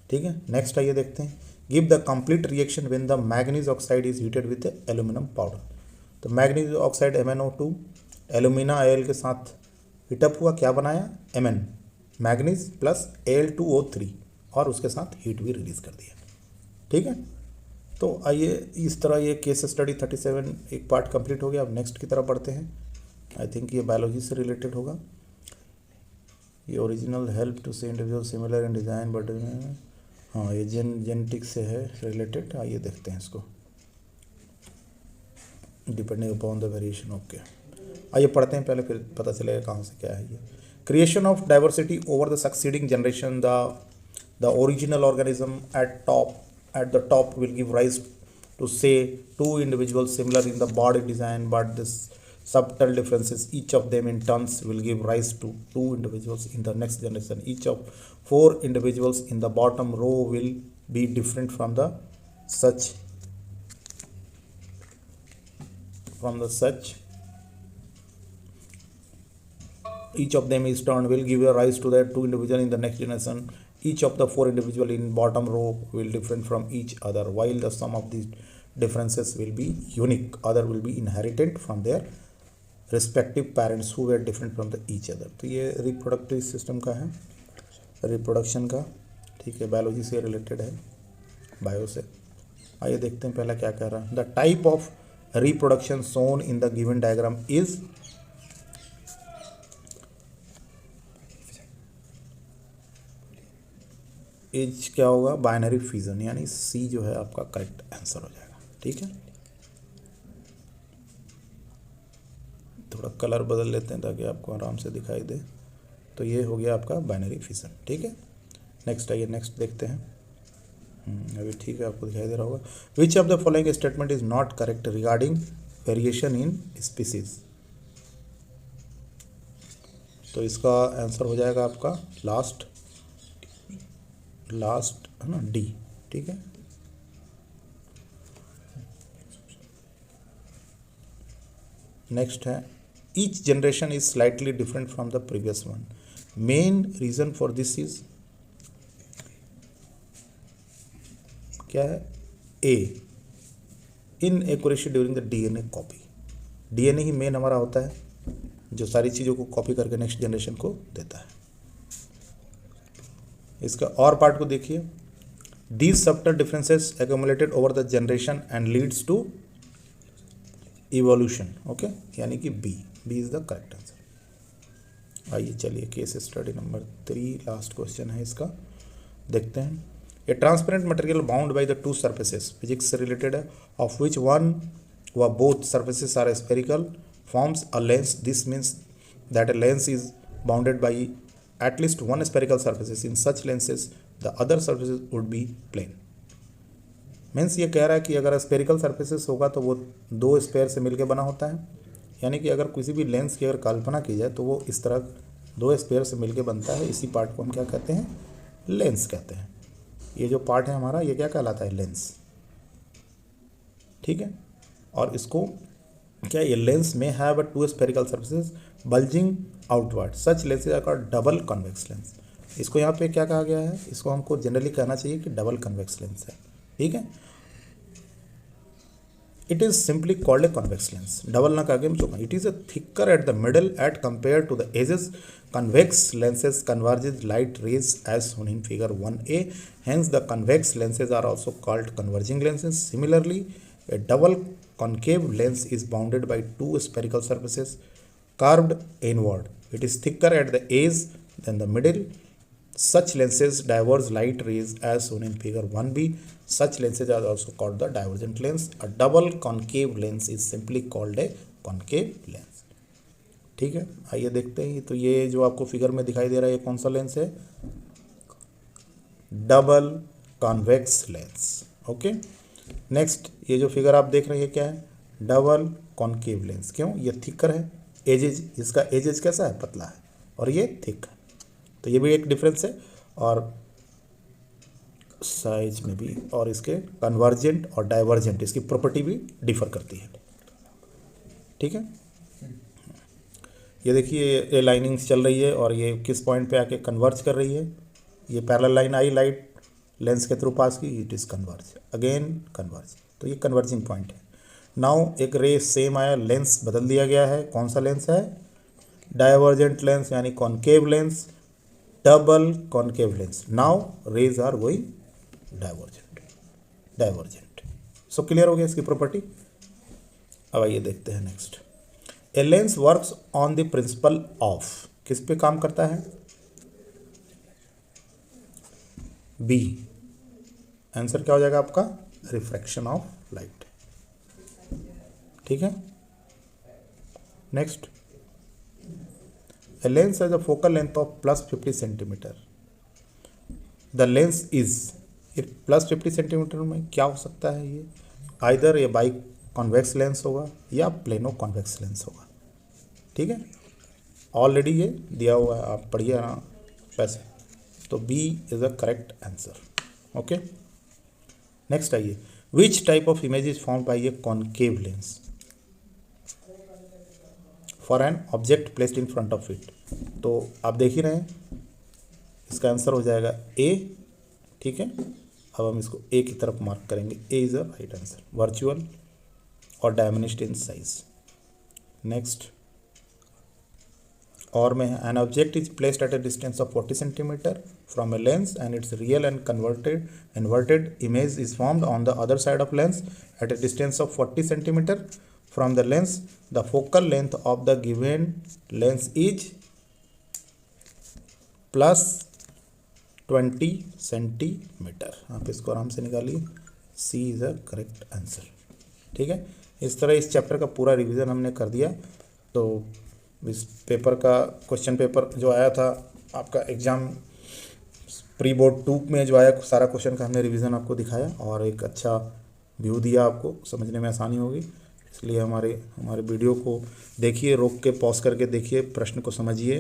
S1: ठीक है, नेक्स्ट आइए देखते हैं। Give the complete reaction when the manganese oxide is heated with aluminium powder. तो मैग्नीज ऑक्साइड MnO2 एल्यूमिना आयल के साथ हीटअप हुआ, क्या बनाया? Mn मैग्नीज प्लस Al2O3, और उसके साथ हीट भी रिलीज कर दिया। ठीक है, तो आइए इस तरह ये केस स्टडी 37 एक पार्ट कंप्लीट हो गया। अब नेक्स्ट की तरफ बढ़ते हैं। आई थिंक ये बायोलॉजी से रिलेटेड होगा। ये ओरिजिनल हेल्प टू से individual similar in design but, हाँ, ये जेनेटिक्स से है रिलेटेड। आइए देखते हैं इसको। Depending upon the variation, okay. आइए पढ़ते हैं पहले, फिर पता चलेगा कहाँ से क्या है ये। Creation of diversity over the succeeding generation, the original organism at the top will give rise to say two individuals similar in the body design, but this subtle differences each of them in turns will give rise to two individuals in the next generation. Each of 4 individuals in the bottom row will be different from the such each of them is turned will give a rise to the two individual in the next generation. Each of the 4 individual in bottom row will different from each other, while the sum of these differences will be unique. Other will be inherited from their respective parents who were different from each other. तो ये reproductive system का है, reproduction का। ठीक है, biology से related है, bio से। आइए देखते हैं पहला क्या कह रहा है। The type of reproduction shown in the given diagram is, as क्या होगा? बाइनरी फ्यूजन, यानी सी जो है आपका करेक्ट आंसर हो जाएगा। ठीक है, थोड़ा कलर बदल लेते हैं ताकि आपको आराम से दिखाई दे। तो ये हो गया आपका बाइनरी फ्यूजन। ठीक है, नेक्स्ट आइए, नेक्स्ट देखते हैं। अभी ठीक है, आपको दिखाई दे रहा होगा। विच of the following statement is not correct regarding variation in species. तो इसका आंसर हो जाएगा आपका लास्ट है ना, डी। ठीक है, नेक्स्ट है each generation is slightly different from the previous one. Main reason for this is क्या है, a, inaccuracy during the DNA copy. DNA ही मेन हमारा होता है जो सारी चीज़ों को कॉपी करके नेक्स्ट जनरेशन को देता है। इसका और पार्ट को देखिए, these subtle differences accumulated over the generation and leads to evolution. Okay, यानी कि B is the correct answer. आइए चलिए case study number 3, last question है इसका, देखते हैं। A transparent material bound by the two surfaces physics से related है, of which one or both surfaces are spherical forms a lens. This means that a lens is bounded by at least one spherical surfaces. In such lenses the other surfaces would be plane. Means ये कह रहा है कि अगर spherical surfaces होगा तो वो दो स्पेयर से मिलकर बना होता है, यानी कि अगर किसी भी लेंस की अगर कल्पना की जाए तो वो इस तरह दो स्पेयर से मिलकर बनता है। इसी पार्ट को हम क्या कहते हैं, लेंस कहते हैं। ये जो पार्ट है हमारा ये क्या कहलाता है, लेंस। ठीक है, और इसको क्या, ये लेंस में have two spherical surfaces bulging outward, such lenses are called double convex lens. इसको यहाँ पे क्या कहा गया है, इसको हमको जनरली कहना चाहिए कि डबल कन्वेक्स लेंस है। ठीक है, it is simply called a convex lens. Double ना कहा गया, it is a thicker at the middle at compare to the edges. Convex lenses converges light rays as shown in figure 1a. Hence the convex lenses are also called converging lenses. Similarly, a double concave lens is bounded by two spherical surfaces curved inward. It is thicker at the edge than the middle. Such lenses diverge light rays as shown in figure 1b. Such lenses are also called the divergent lens. A double concave lens is simply called a concave lens. ठीक है, आइए देखते हैं। तो ये जो आपको figure में दिखाई दे रहा है ये कौन सा लेंस है, double convex lens. Okay, next ये जो फिगर आप देख रहे हैं क्या है, डबल कॉन्केव लेंस। क्यों, ये थिकर है, एजेज, इसका एजेज कैसा है, पतला है, और ये थिक है, तो ये भी एक डिफरेंस है। और साइज में भी, और इसके कन्वर्जेंट और डाइवर्जेंट इसकी प्रॉपर्टी भी डिफर करती है। ठीक है, ये देखिए ये लाइनिंग्स चल रही है और ये किस पॉइंट पे आके कन्वर्ज कर रही है। ये पैरेलल लाइन आई लाइट लेंस के थ्रू पास की, it is converge, again converge, तो ये कन्वर्जिंग पॉइंट है। नाउ एक रे सेम आया, लेंस बदल दिया गया है। कौन सा लेंस है, डाइवर्जेंट लेंस यानी concave lens, double concave lens. Now rays are going divergent. So clear हो गया इसकी प्रॉपर्टी। अब आइए देखते हैं next. A lens works on the principle of, किस पे काम करता है, बी। आंसर क्या हो जाएगा आपका, रिफ्रैक्शन ऑफ लाइट। ठीक है, next. A lens has a focal length of +50 centimetre. The lens is, ये +50 सेंटीमीटर में क्या हो सकता है, ये आइदर ये बाई कॉन्वेक्स लेंस होगा या प्लेनो कॉन्वेक्स लेंस होगा। ठीक है, ऑलरेडी ये दिया हुआ है, आप पढ़िए ना वैसे, तो B is a correct answer. Okay, next आइए, which type of image is formed by a concave lens for an object placed in front of it. तो आप देख ही रहे हैं, इसका आंसर हो जाएगा ए। ठीक है, अब हम इसको ए की तरफ मार्क करेंगे, A is a right answer, virtual और डायमिनिश्ड इन साइज। नेक्स्ट, और में है, an object is placed at a distance of 40 centimetre from a lens and its real and inverted image is formed on the other side of lens at a distance of 40 centimetre from the lens. The focal length of the given lens is +20 centimetre. आप इसको आराम से निकालिए, सी is a correct answer. ठीक है, इस तरह इस चैप्टर का पूरा रिवीजन हमने कर दिया। तो इस पेपर का क्वेश्चन पेपर जो आया था आपका एग्ज़ाम प्री बोर्ड 2 में जो आया, सारा क्वेश्चन का हमने रिवीजन आपको दिखाया और एक अच्छा व्यू दिया, आपको समझने में आसानी होगी। इसलिए हमारे वीडियो को देखिए, रोक के पॉज करके देखिए, प्रश्न को समझिए,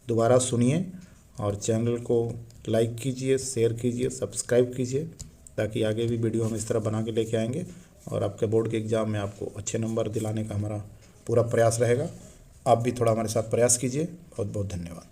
S1: दोबारा सुनिए और चैनल को लाइक कीजिए, शेयर कीजिए, सब्सक्राइब कीजिए, ताकि आगे भी वीडियो हम इस तरह बना के लेके आएंगे और आपके बोर्ड के एग्ज़ाम में आपको अच्छे नंबर दिलाने का हमारा पूरा प्रयास रहेगा। आप भी थोड़ा हमारे साथ प्रयास कीजिए। बहुत बहुत धन्यवाद।